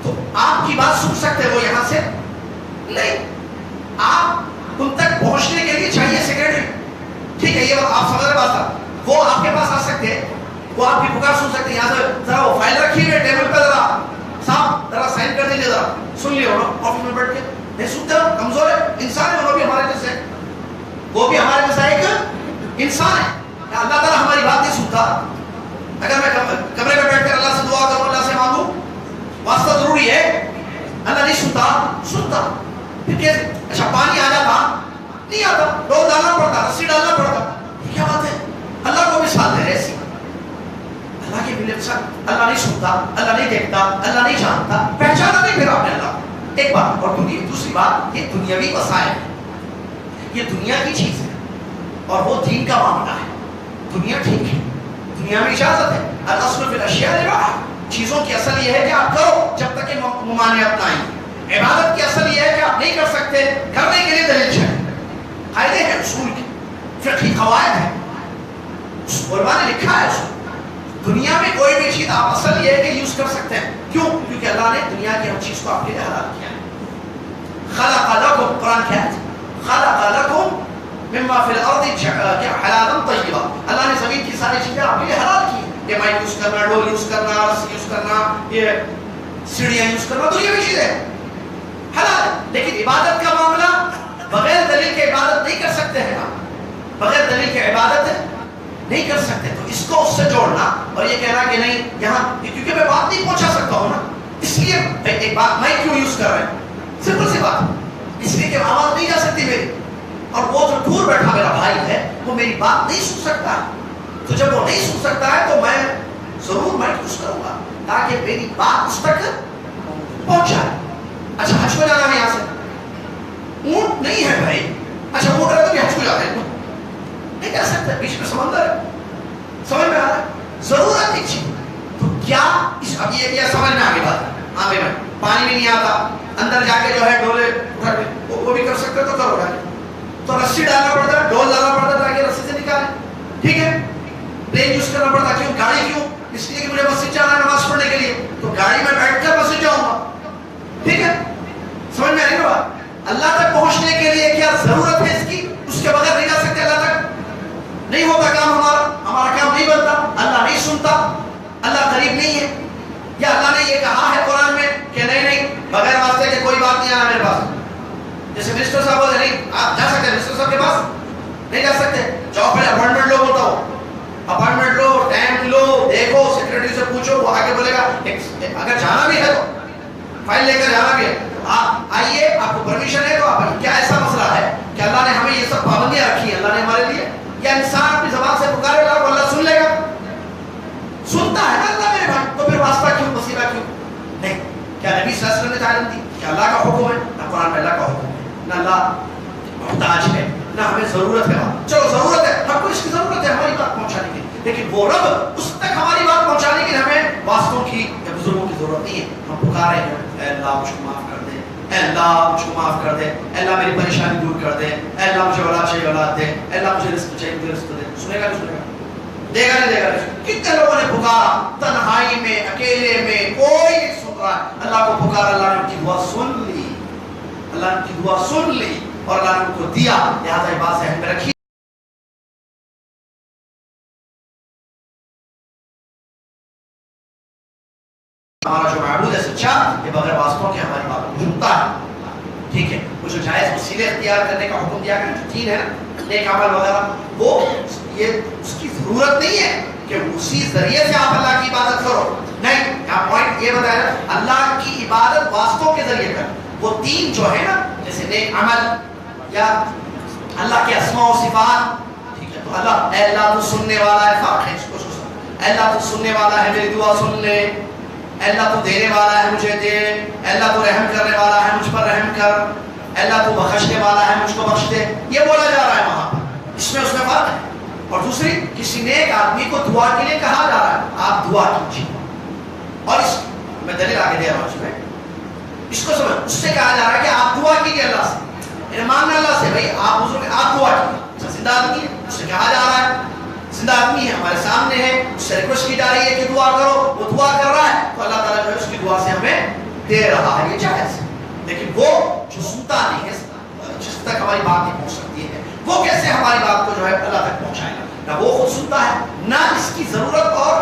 تو آپ کی بات سن سکتے وہ یہاں سے نہیں, آپ ان تک پہنچنے کے لیے چاہیے سیکرٹری, ٹھیک ہے, یہ آپ سمجھ رہے بات, وہ آپ کے پاس آ سکتے ہیں, وہ آپ کی پکار سن سکتے ہیں. یہاں سے ذرا وہ فائل رکھی ہوئی ٹیبل پہ, ذرا صاحب ذرا سائن کر دیجیے, ذرا سن لیے نا آفس میں بیٹھ کے. نہیں سنتے, کمزور ہے, انسان ہے, وہ بھی ہمارے جیسے, وہ بھی ہمارے جیسا ایک انسان ہے. اللہ تعالیٰ ہماری بات نہیں سنتا. اگر میں کمرے میں بیٹھ کر اللہ سے دعا کروں, اللہ سے مانگوں, واسطہ ضروری ہے. اللہ نہیں سنتا, سنتا. پھر کیسے؟ اچھا پانی آ جاتا, نہیں آتا, ڈول ڈالنا پڑتا, رسی ڈالنا پڑتا. یہ کیا بات ہے؟ اللہ کو مثال دے رہے ایسی. اللہ کے بل اللہ نہیں سنتا, اللہ نہیں دیکھتا, اللہ نہیں جانتا, پہچانا نہیں پھر آپ نے اللہ. ایک بات. اور دوسری بات, یہ دنیاوی وسائل ہے, یہ دنیا کی چیز ہے, اور وہ دین کا معاملہ ہے. دنیا ٹھیک ہے, دنیا میں اجازت ہے. الاصل فی الاشیاء الاباحہ, چیزوں کی اصل یہ ہے کہ آپ کرو جب تک کہ ممانعت نہ آئے. عبادت کی اصل یہ ہے کہ آپ نہیں کر سکتے, کرنے کے لیے دلیل چاہیے. قاعدے ہیں, اصول کے, فقہی قواعد ہیں, علماء نے لکھا ہے اصول. دنیا میں کوئی بھی چیز آپ اصل یہ ہے کہ یوز کر سکتے ہیں. کیوں؟ کیونکہ اللہ نے دنیا کی ہر چیز کو آپ کے لیے حلال کیا ہے. خلق لکم, قرآن کیا ہے, خلق لکم مما فی الارض حلالا طیبا. اللہ نے زمین کی ساری چیزیں آپ کے لیے حلال کی. یہ مائک یوز کرنا, ڈول یوز کرنا, رسی یوز کرنا, یہ سیڑھیاں یوز کرنا, دنیا میں چیزیں حلال ہے. لیکن عبادت کا معاملہ بغیر دلیل کے عبادت نہیں کر سکتے ہیں آپ, بغیر دلیل کے عبادت نہیں کر سکتے. تو اس کو اس سے جوڑنا اور یہ کہنا کہ نہیں یہاں, کیونکہ میں بات نہیں پہنچا سکتا ہوں نا, اس لیے ایک بات میں کیوں یوز کر رہا ہوں, سمپل سی بات, اس لیے کہ آواز نہیں جا سکتی میری, اور وہ جو دور بیٹھا میرا بھائی ہے وہ میری بات نہیں سن سکتا ہے. تو جب وہ نہیں سن سکتا ہے تو میں ضرور مائک یوز کروں گا تاکہ میری بات اس تک پہنچ جائے. اچھا حج کو جانا ہے یہاں سے, اونٹ نہیں ہے بھائی, اچھا اونٹ رہے تو بھی حج کو جاتے ہیں, نہیں کہہ سکتے, بیچ میں سمندر ہے. سمجھ میں آ رہا ہے, ضرورت ایک چیز. تو کیا اب یہ سمجھ میں آگے بات, ہاں بھائی پانی بھی نہیں آتا, اندر جا کے جو ہے ڈولے اٹھا کے وہ بھی کر سکتے تو کرو گا. تو رسی ڈالنا پڑتا ہے, ڈول ڈالنا پڑتا ہے تاکہ رسی سے نکالے, ٹھیک ہے. پلین یوز کرنا پڑتا, کیوں گاڑی کیوں, اس لیے کہ مجھے مسجد جانا ہے نماز پڑھنے کے لیے, تو گاڑی میں بیٹھ کر مسجد جاؤں گا, ٹھیک ہے. سمجھ میں آ رہی ہے بات. اللہ تک پہنچنے کے لیے کیا ضرورت ہے اس کی, اس کے بغیر نہیں جا سکتے اللہ تک, نہیں ہوتا کام ہمارا, ہمارا کام نہیں بنتا. اللہ نہیں سنتا, اللہ قریب نہیں ہے, یا اللہ نے یہ کہا ہے قرآن میں کہ نہیں بغیر واسطے کے کوئی بات نہیں آنا میرے پاس. جیسے منسٹر صاحب بولے نہیں آپ جا سکتے ہیں منسٹر صاحب کے پاس, نہیں جا سکتے, جاؤ پہلے اپوائنٹمنٹ لو, بولتا ہو اپوائنٹمنٹ لو, ٹائم لو, دیکھو, سیکرٹری سے پوچھو, وہ آگے بولے گا اگر جانا بھی ہے تو فائل لے کر جانا بھی ہے, آپ آئیے, آپ کو پرمیشن ہے تو آپ. کیا ایسا مسئلہ ہے کہ اللہ نے ہمیں یہ سب پابندیاں رکھی ہیں اللہ نے ہمارے لیے, یا انسان اپنی زبان سے پکارے گا تو اللہ سن لے گا؟ سنتا ہے نا اللہ میرے بھائی, تو پھر واسطہ کیوں, وسیلہ کیوں نہیں؟ کیا نبی صلی اللہ علیہ وسلم نے تعلیم دی, کیا اللہ کا حکم ہے, نہ قرآن میں اللہ کا حکم ہے, نہ اللہ محتاج ہے, نہ ہمیں ضرورت ہے. چلو ضرورت ہے, ہم کو اس کی ضرورت ہے ہماری بات پہنچانے کی, لیکن وہ رب اس تک ہماری بات پہنچانے کے لیے ہمیں واسطوں کی یا بزرگوں کی ضرورت نہیں ہے. ہم پکارے ہیں, اے اللہ مجھ کو معاف کر دے, اے اللہ مجھ کو معاف کر دے, اے اللہ میری پریشانی دور کر دے, اے اللہ مجھے اولاد چاہیے اولاد دے, اے اللہ مجھے رزق چاہیے مجھے رزق دے. سنے گا نہیں سنے گا, دے گا نہیں دے گا. کتنے لوگوں نے پکارا تنہائی میں, اکیلے میں, کوئی نہیں سن رہا, اللہ کو پکارا, اللہ نے ان کی دعا سن لی, اللہ نے ان کی دعا سن لی اور اللہ نے ان کو دیا. لہٰذا یہ بات ذہن میں رکھی. ہمارا جو معبود ہے سچا, یہ بغیر واسطوں کے ہماری بات کو سنتا ہے, ٹھیک ہے. وہ جو جائز وسیلے اختیار کرنے کا حکم دیا گیا, جو دین ہے نا, نیک عمل وغیرہ, وہ یہ اس کی ضرورت نہیں ہے کہ اسی ذریعے سے آپ اللہ کی عبادت کرو, نہیں. یہاں پوائنٹ یہ بتایا نا, اللہ کی عبادت واسطوں کے ذریعے کر. وہ دین جو ہے نا, جیسے نیک عمل یا اللہ کے اسماء و صفات, ٹھیک ہے, تو اللہ, اے اللہ تو سننے والا ہے, فاق ہے اس کو سن, اے اللہ تو سننے والا ہے, میری دعا سن لے, اے اللہ تو دینے والا ہے, مجھے دے, اے اللہ تو رحم کرنے والا ہے, مجھ پر رحم کر, اے اللہ تو بخشنے والا ہے, مجھ کو بخش دے. یہ بولا جا رہا ہے وہاں پر, اس میں فرق ہے. اور دوسری, کسی نیک آدمی کو دعا کے لیے کہا جا رہا ہے, آپ دعا کیجیے. اور اس میں دلیل آگے دے رہا ہوں, اس میں اس کو سمجھ, اس سے کہا جا رہا ہے کہ آپ دعا کیجیے اللہ سے, مانگنا اللہ سے, بھائی آپ بزرگ, آپ دعا کیجیے. زندہ آدمی ہے, اس سے کہا جا رہا ہے, زندہ آدمی ہے, ہمارے سامنے ہے, اس سے ریکویسٹ کی جا رہی ہے کہ دعا کرو, وہ دعا کر رہا ہے, تو اللہ تعالیٰ جو ہے اس کی دعا سے ہمیں دے رہا ہے, یہ جائز ہے. لیکن وہ جو سنتا نہیں ہے, جس تک ہماری بات نہیں پہنچ سکتی ہے, وہ کیسے ہماری بات کو جو ہے اللہ تک پہنچائے گا؟ نہ وہ خود سنتا ہے, نہ اس کی ضرورت اور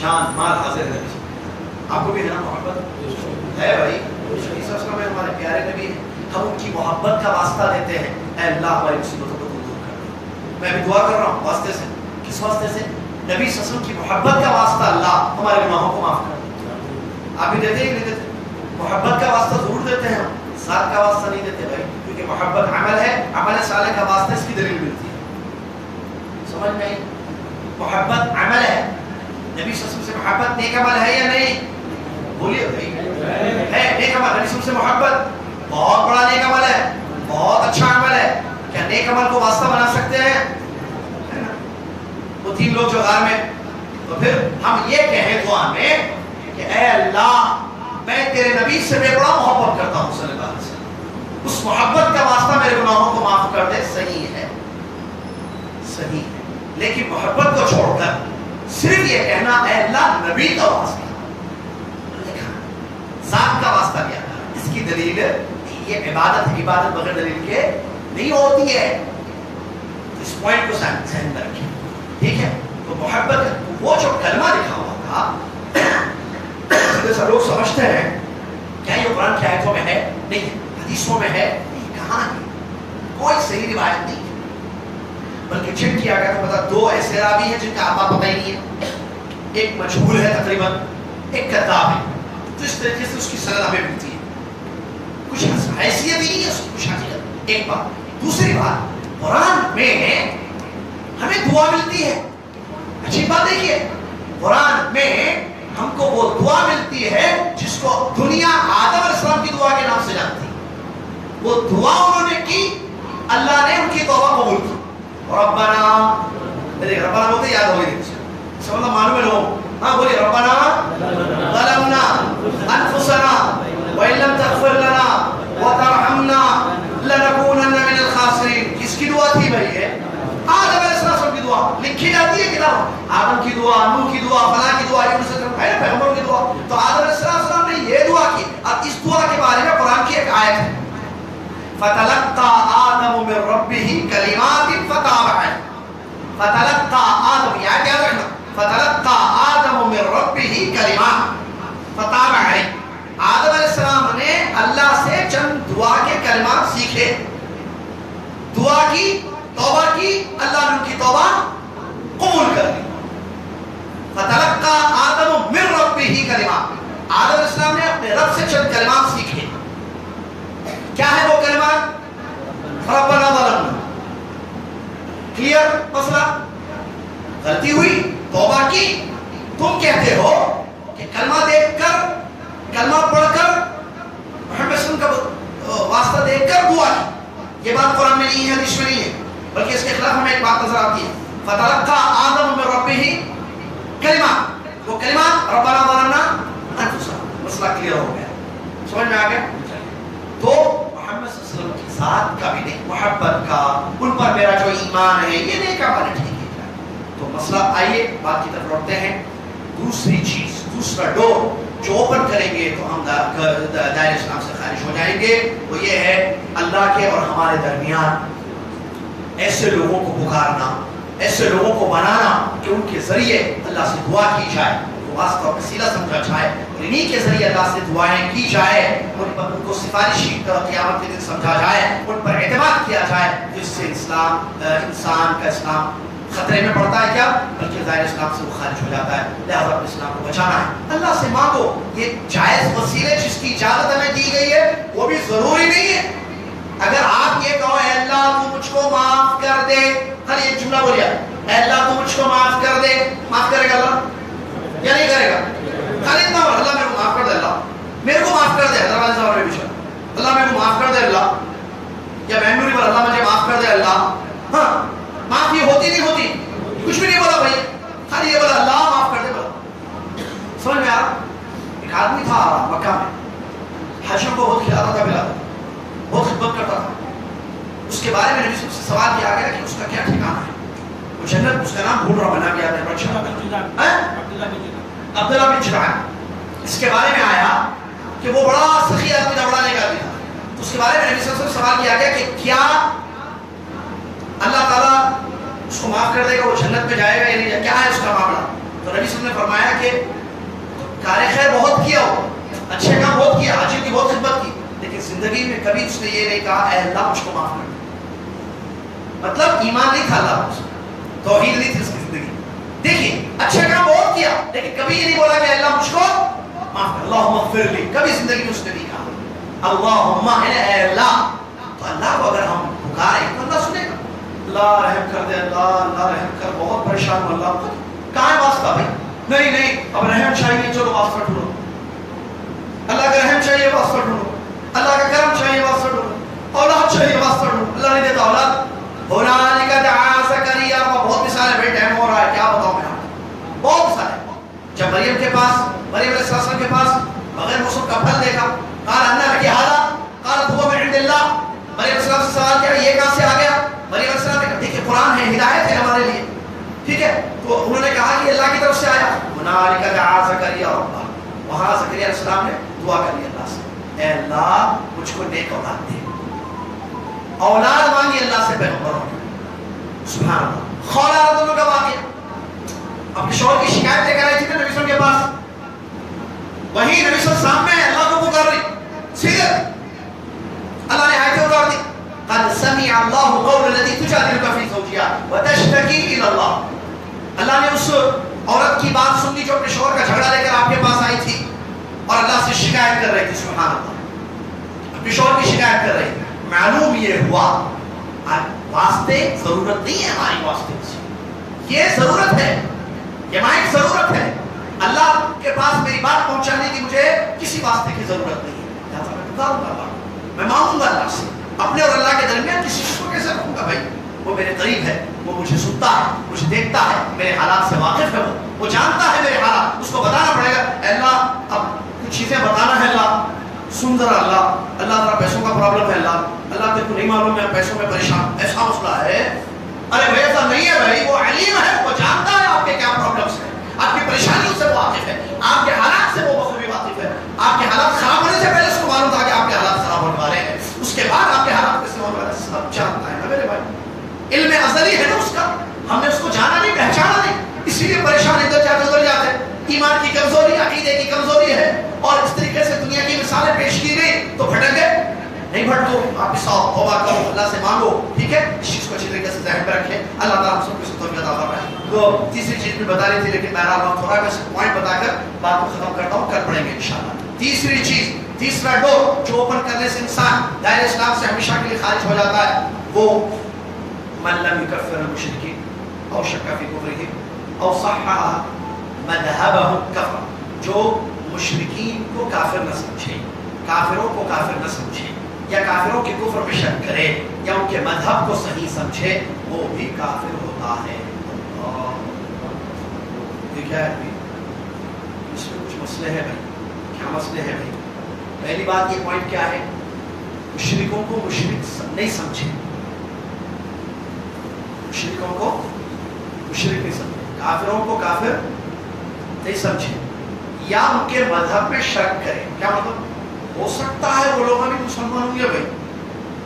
جان مال حاضر ہے نبی. آپ کو بھی ہے نا محبت ہے بھائی؟ نبی صلی اللہ علیہ وسلم ہمارے پیارے نبی ہیں, ہم ان کی محبت کا واسطہ دیتے ہیں. اے اللہ ہماری مصیبتوں کو دور کر دے. میں بھی دعا کر رہا ہوں واسطے سے. کس واسطے سے؟ نبی صلی اللہ علیہ وسلم کی محبت کا واسطہ اللہ ہمارے گناہوں کو معاف کر دے. آپ بھی دیتے ہی نہیں دیتے؟ محبت کا واسطہ ضرور دیتے ہیں ہم, ذات کا واسطہ نہیں دیتے بھائی, کیونکہ محبت عمل ہے, عمل صالح کا واسطہ اس کی دلیل ملتی ہے. سمجھ میں آئی؟ محبت عمل ہے. نبی صلی اللہ علیہ وسلم سے محبت نیک عمل ہے یا نہیں؟ بولیے بھائی, ہے نیک عمل. نبی صلی اللہ علیہ وسلم سے محبت بہت بڑا نیک عمل ہے, بہت اچھا عمل ہے. کیا نیک عمل کو واسطہ بنا سکتے ہیں؟ وہ 3 لوگ جو غار میں, تو پھر ہم یہ کہیں دعا میں کہ اے اللہ میں تیرے نبی سے بے بڑا محبت کرتا ہوں صلی اللہ علیہ وسلم, اس محبت کا واسطہ میرے گناہوں کو معاف کر دے. صحیح ہے, صحیح ہے. لیکن محبت کو چھوڑ کر صرف یہ کہنا اے اللہ نبی کا واسطہ, ذات کا واسطہ لیا, اس کی دلیل یہ عبادت بغیر دلیل کے نہیں ہوتی ہے. اس پوائنٹ کو ذہن میں رکھیں, ٹھیک ہے؟ تو محبت وہ جو کلمہ لکھا ہوا تھا, جیسا لوگ سمجھتے ہیں کیا یہ قرآن کی آیتوں میں ہے؟ نہیں ہے. حدیثوں میں ہے؟ نہیں. کہاں ہے؟ کوئی صحیح روایت نہیں ہے. بلکہ چیک کیا گیا تو پتا 2 ایسے راوی ہیں جن کا آپا پتہ ہی نہیں ہے. ایک مجہول ہے تقریباً, ایک کذاب ہے. تو اس طریقے سے اس کی سند ہمیں ملتی ہے. کچھ حیثیت ہی نہیں ہے اس کی, کچھ حقیقت. ایک بات. دوسری بات, قرآن میں ہمیں دعا ملتی ہے. اچھی بات دیکھیے, قرآن میں ہم کو وہ دعا ملتی ہے جس کو دنیا آدم علیہ السلام کی دعا کے نام سے جانتی ہے. وہ دعا انہوں نے کی, اللہ نے ان کی توبہ قبول کی. ربنا بولتے یاد ہوگی, سب معلوم ہے لوگوں. ہاں بولیے, ربنا ظلمنا انفسنا وان لم تغفر لنا وترحمنا لنكونن من الخاسرین. کس کی دعا تھی بھائی؟ ہے آدم علیہ السلام کی دعا. لکھی جاتی ہے کتاب, آدم کی دعا, نوح کی دعا, فلاں کی دعا, یونس ہے پیغمبروں کی دعا. تو آدم علیہ السلام نے یہ دعا کی. اب اس دعا کے بارے میں قرآن کی ایک آیت ہے, فتلقى آدم من ربه كلمات فتاب عليه. فتلقى آدم, یا کیا رکھنا, فتلقى آدم من ربه كلمات فتاب عليه. آدم علیہ السلام نے اللہ سے چند دعا کے کلمات سیکھے, دعا کی, توبہ کی, اللہ نے ان کی توبہ قبول کر لی. فتلقى آدم من ربه كلمات. آدم علیہ السلام نے اپنے رب سے چند کلمات سیکھے. کیا ہے وہ کلمات؟ ربنا ظلمنا. کلیئر مسئلہ؟ غلطی ہوئی, توبہ کی. تم کہتے ہو کہ کلمہ دیکھ کر, کلمہ پڑھ کر, محمد صلی اللہ علیہ وسلم کا واسطہ دیکھ کر دعا کی. یہ بات قرآن میں نہیں ہے, حدیث میں نہیں ہے, بلکہ اس کے خلاف ہمیں ایک بات نظر آتی ہے. فتلقى آدم من ربه کلمات. وہ کلمات ربنا ظلمنا انفسنا. مسئلہ کلیئر ہو گیا, سمجھ میں آ گیا؟ تو محمد صلی اللہ علیہ وسلم کی ذات کا بھی نہیں, محبت کا, ان پر میرا جو ایمان ہے یہ نیک عمل ہے, ٹھیک ہے. تو مسئلہ, آئیے بات کی طرف لوٹتے ہیں. دوسری چیز, دوسرا ڈور جو اوپن کریں گے تو ہم دائرہ اسلام سے خارج ہو جائیں گے, وہ یہ ہے اللہ کے اور ہمارے درمیان ایسے لوگوں کو پکارنا, ایسے لوگوں کو بنانا کہ ان کے ذریعے اللہ سے دعا کی جائے, واسطہ اور وسیلہ سمجھا جائے, اور انہی کے ذریعے اللہ سے دعائیں کی جائے, ان پر ان کو سفارشی قیامت کے دن سمجھا جائے, ان پر اعتماد کیا جائے, جس سے انسان کا اسلام خطرے میں پڑتا ہے, کیا بلکہ ظاہر اسلام سے وہ خارج ہو جاتا ہے. لہذا اپنے اسلام کو بچانا ہے, اللہ سے مانگو. یہ جائز وسیلے جس کی اجازت ہمیں دی گئی ہے وہ بھی ضروری نہیں ہے. اگر آپ یہ کہو اے اللہ تو مجھ کو معاف کر دے, خالی ایک جملہ بولیا, اے اللہ تو مجھ کو معاف کر دے, معاف کرے گا اللہ یا نہیں کرے گا؟ خالی اتنا بول, اللہ میرے کو معاف کر دے, اللہ میرے کو معاف کر دے, حیدرآباد صاحب نے پوچھا, اللہ میرے کو معاف کر دے اللہ, یا بنگلوری پر اللہ مجھے معاف کر دے اللہ. ہاں معافی ہوتی نہیں ہوتی, کچھ بھی نہیں بولا بھائی, خالی یہ بولا اللہ معاف کر دے بولا. سمجھ میں آ رہا؟ ایک آدمی تھا مکہ میں, حاجیوں کو بہت کھلاتا تھا, پلاتا, بہت خدمت کرتا تھا. اس کے بارے میں نبی سے سوال کیا گیا کہ اس کا کیا ٹھکانہ ہے, وہ جنت, اس کا نام بھول رہا, بنا گیا عبداللہ بن جدعان. اس کے بارے میں آیا کہ وہ بڑا سخی آدمی تھا, بڑا نیک آدمی تھا. تو اس کے بارے میں نبی صلی اللہ علیہ وسلم سے سوال کیا گیا کہ کیا اللہ تعالیٰ اس کو معاف کر دے گا, وہ جنت میں جائے گا یا نہیں, کیا ہے اس کا معاملہ؟ تو نبی صلی اللہ علیہ وسلم نے فرمایا کہ کار خیر بہت کیا ہو، اچھے کام بہت کیا، حاجی کی بہت خدمت کی، لیکن زندگی میں کبھی اس نے یہ نہیں کہا اے اللہ مجھ کو معاف کر دے۔ مطلب ایمان نہیں تھا اللہ کو، توحید نہیں تھی اس کی زندگی۔ دیکھیے اچھا کام بہت کیا لیکن کبھی یہ نہیں بولا کہ اللہ مجھ کو معاف کر، اللہم اغفر لی، کبھی زندگی میں اس نے نہیں کہا اللہم اے اللہ۔ تو اللہ کو اگر ہم پکاریں تو اللہ سنے گا، اللہ رحم کر دے، اللہ رحم کر، بہت پریشان ہوں اللہ، کہاں ہے واسطہ بھائی؟ نہیں اب رحم چاہیے، چلو واسطہ ڈھونڈو، اللہ کا رحم چاہیے واسطہ ڈھونڈو، اللہ کا کرم چاہیے واسطہ ڈھونڈو، اولاد چاہیے واسطہ ڈھونڈو، اللہ نہیں دیتا اولاد۔ ہنالک دعا زکریا، بہت مثالیں بھائی، ٹائم ہو رہا ہے کیا بتاؤں میں آپ کو، بہت مثالیں۔ جب مریم کے پاس، مریم علیہ السلام کے پاس بغیر موسم کا پھل دیکھا، قال انا لک ھذا، قالت هو من عند اللہ، مریم علیہ السلام سے سوال کیا یہ کہاں سے آ گیا؟ مریم علیہ السلام نے کہا دیکھیں قرآن ہے، ہدایت ہے ہمارے لیے، ٹھیک ہے، تو انہوں نے کہا کہ یہ اللہ کی طرف سے آیا۔ ہنالک دعا زکریا ربہ، وہاں زکریا علیہ السلام نے دعا کر لی اللہ سے، اے اللہ مجھ کو نیک اولاد دے، اولاد مانگی اللہ سے پیغمبروں نے، سبحان اللہ۔ خولا رضی اللہ کا واقعہ، اپنے شوہر کی شکایت لے کر آئی تھی نبی صلی اللہ علیہ وسلم کے پاس، وہی نبی صلی اللہ علیہ وسلم میں اللہ کو پکار رہی، سیدھے اللہ نے آیتیں اتار دی، قد سمع اللہ قول التي تجادلك في زوجها وتشتكي الى اللہ، اللہ نے اس عورت کی بات سن لی جو اپنے شوہر کا جھگڑا لے کر آپ کے پاس آئی تھی اور اللہ سے شکایت کر رہی تھی، سبحان اللہ، اپنے شوہر کی شکایت کر رہی تھی۔ معلوم یہ ہوا واسطے ضرورت نہیں ہے ہماری واسطے سے، یہ ضرورت ہے، یہ مائک ضرورت ہے، اللہ کے پاس میری بات پہنچانے کی مجھے کسی واسطے کی ضرورت نہیں ہے، لہٰذا میں پکاروں گا اللہ کو، میں مانگوں گا اللہ سے، اپنے اور اللہ کے درمیان کسی چیز کو کیسے رکھوں گا بھائی؟ وہ میرے قریب ہے، وہ مجھے سنتا ہے، مجھے دیکھتا ہے، میرے حالات سے واقف ہے، وہ جانتا ہے میرے حالات، اس کو بتانا پڑے گا اے اللہ اب کچھ چیزیں بتانا ہے، اللہ سن ذرا، اللہ ذرا پیسوں کا پرابلم ہے، اللہ تیرے کو نہیں معلوم میں پیسوں میں پریشان، ایسا مسئلہ ہے، ارے بھائی ایسا نہیں ہے بھائی، وہ علیم ہے، وہ جانتا ہے آپ کے کیا پرابلمس ہیں، آپ کی پریشانیوں سے واقف ہے، آپ کے حالات سے وہ بخوبی واقف ہے، آپ کے حالات خراب ہونے سے پہلے اس کو معلوم تھا کہ آپ کے حالات خراب ہونے والے ہیں، اس کے بعد آپ کے حالات کیسے ہونے والے ہیں سب جانتا ہے نا میرے بھائی، علم ازلی ہے نا اس کا، ہم نے اس کو جانا نہیں، پہچانا نہیں، اسی لیے پریشان ادھر جاتے ادھر جاتے، ایمان کی کمزوری، عقیدے کی کمزوری ہے، اور اس طریقے سے دنیا کی مثالیں پیش کی گئی تو بھٹک گئے، نہیں بھٹکو، واپس آؤ، توبہ کرو، اللہ سے مانگو، ٹھیک ہے، اس چیز کو اچھی طریقے سے ذہن میں رکھیں، اللہ تعالیٰ ہم سب کو توفیق عطا فرمائے۔ تو تیسری چیز بھی بتا رہی تھی لیکن بہرحال وقت تھوڑا میں پوائنٹ بتا کر بات کو ختم کرتا ہوں، کل پڑھیں گے انشاءاللہ۔ تیسری چیز، تیسرا ڈور جو اوپن کرنے سے انسان دائرہ اسلام سے ہمیشہ کے لیے خارج ہو جاتا ہے، وہ من لم يكفر المشركين او شك في كفرهم او صحح مذهبهم كفر، جو مشرکین کو کافر نہ سمجھے، کافروں کو کافر نہ سمجھے، یا کافروں کے کفر میں شک کرے یا ان کے مذہب کو صحیح سمجھے، وہ بھی کافر ہوتا ہے۔ یہ کیا ہے بھائی؟ اس میں کچھ مسئلے ہیں بھائی، کیا مسئلے ہیں بھائی؟ پہلی بات یہ پوائنٹ کیا ہے، مشرکوں کو مشرک نہیں سمجھے، مشرکوں کو مشرک نہیں سمجھے، کافروں کو کافر نہیں سمجھے، یا ان کے مذہب میں شک کرے۔ کیا مطلب؟ ہو سکتا ہے وہ لوگ بھی مسلمان ہوں گے بھائی،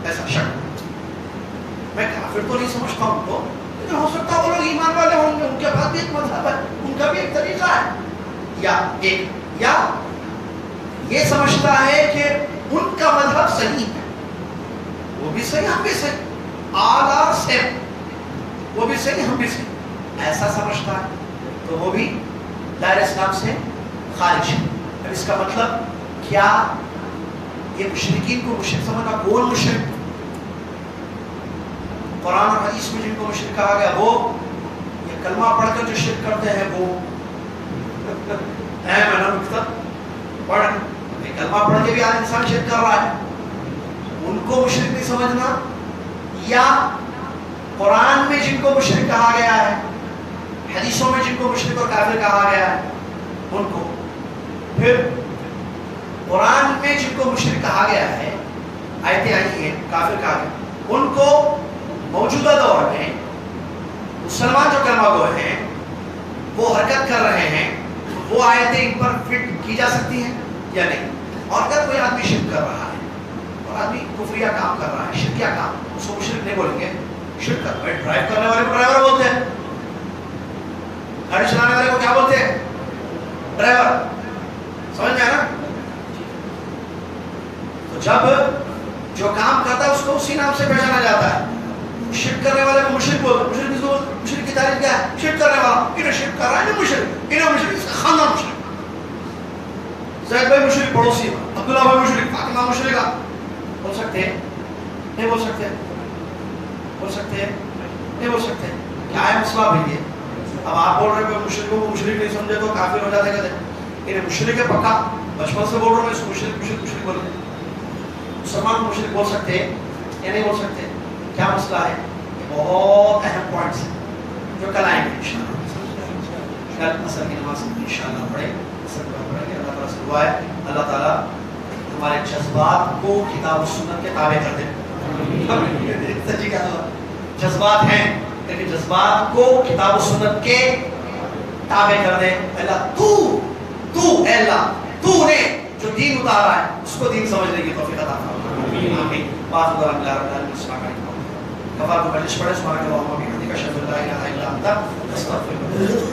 ایسا شک، میں کافر تو نہیں سمجھتا ہوں تو، لیکن ہو سکتا ہے وہ لوگ ایمان والے ہوں گے، ان کے پاس بھی ایک مذہب ہے، ان کا بھی ایک طریقہ ہے، یا یہ سمجھتا ہے کہ ان کا مذہب صحیح ہے، وہ بھی صحیح ہم بھی صحیح، آل آر سیم، وہ بھی صحیح ہم بھی صحیح، ایسا سمجھتا ہے تو وہ بھی دائرہ اسلام سے خارج ہے۔ اب اس کا مطلب کیا یہ مشرکین کو مشرک سمجھنا؟ کون مشرک؟ قرآن اور حدیث میں جن کو مشرک کہا گیا وہ، یہ کلمہ پڑھ کر جو شرک کرتے ہیں وہ، پڑھ کلمہ پڑھ کے بھی آج انسان شرک کر رہا ہے، ان کو مشرک نہیں سمجھنا، یا قرآن میں جن کو مشرک کہا گیا ہے، حدیثوں میں جن کو مشرک اور کافر کہا گیا ہے ان کو، پھر قرآن میں جن کو مشرک کہا گیا ہے، آیتیں آئی ہیں کافر کہا گیا، ان کو موجودہ دور میں مسلمان جو کلمہ گو ہیں وہ حرکت کر رہے ہیں، وہ آیتیں ان پر فٹ کی جا سکتی ہیں یا نہیں؟ اور اگر کوئی آدمی شرک کر رہا ہے اور آدمی کفریہ کام کر رہا ہے، شرکیہ کام، اس کو مشرک نہیں بولیں گے، شرک کر رہا ہے، ڈرائیو کرنے والے کو ڈرائیور بولتے ہیں، گاڑی چلانے والے کو کیا بولتے ہیں؟ ڈرائیور. سمجھ میں آیا نا؟ تو جب جو کام کرتا ہے اس کو اسی نام سے پہچانا جاتا ہے. شرک کرنے والے کو مشرک بولتے ہیں. مشرک کی تعریف کیا ہے؟ شرک کرنے والا. انہیں شرک کر رہا ہے نا مشرک, انہیں مشرک, اس کا خاندان مشرک. زید بھائی مشرک پڑوسی, عبداللہ بھائی مشرک, فاطمہ مشرکہ. بول سکتے ہیں؟ نہیں بول سکتے. بول سکتے ہیں؟ نہیں بول سکتے. کیا ہے مسئلہ بھائی یہ؟ اب آپ بول رہے ہیں مشرکوں کو مشرک نہیں سمجھے تو کافر ہو جاتے کہتے ہیں. انہیں مشرک ہے پکا, بچپن سے بول رہا ہوں میں اس کو مشرک مشرک مشرک بولے. مسلمان کو مشرک بول سکتے ہیں یا نہیں بول سکتے؟ کیا مسئلہ ہے؟ یہ بہت اہم پوائنٹس ہیں جو کل آئیں گے انشاءاللہ. کل اثر کی نماز انشاءاللہ پڑھیں, اثر کا پڑھیں گے. اللہ تعالیٰ سے دعا ہے اللہ تعالیٰ ہمارے جذبات کو کتاب و سنت کے تابع کر دے. جذبات ہیں لیکن جذبات کو کتاب و سنت کے تابع کر دے. اللہ تو اے اللہ تو نے جو دین اتارا ہے اس کو دین سمجھنے کی توفیق عطا فرما. آمین. بات خدا رب العالمین السلام علیکم. کفار کو بلش پڑھے. سبحانک اللہم و بحمدک اشہد ان لا الہ الا انت استغفرک.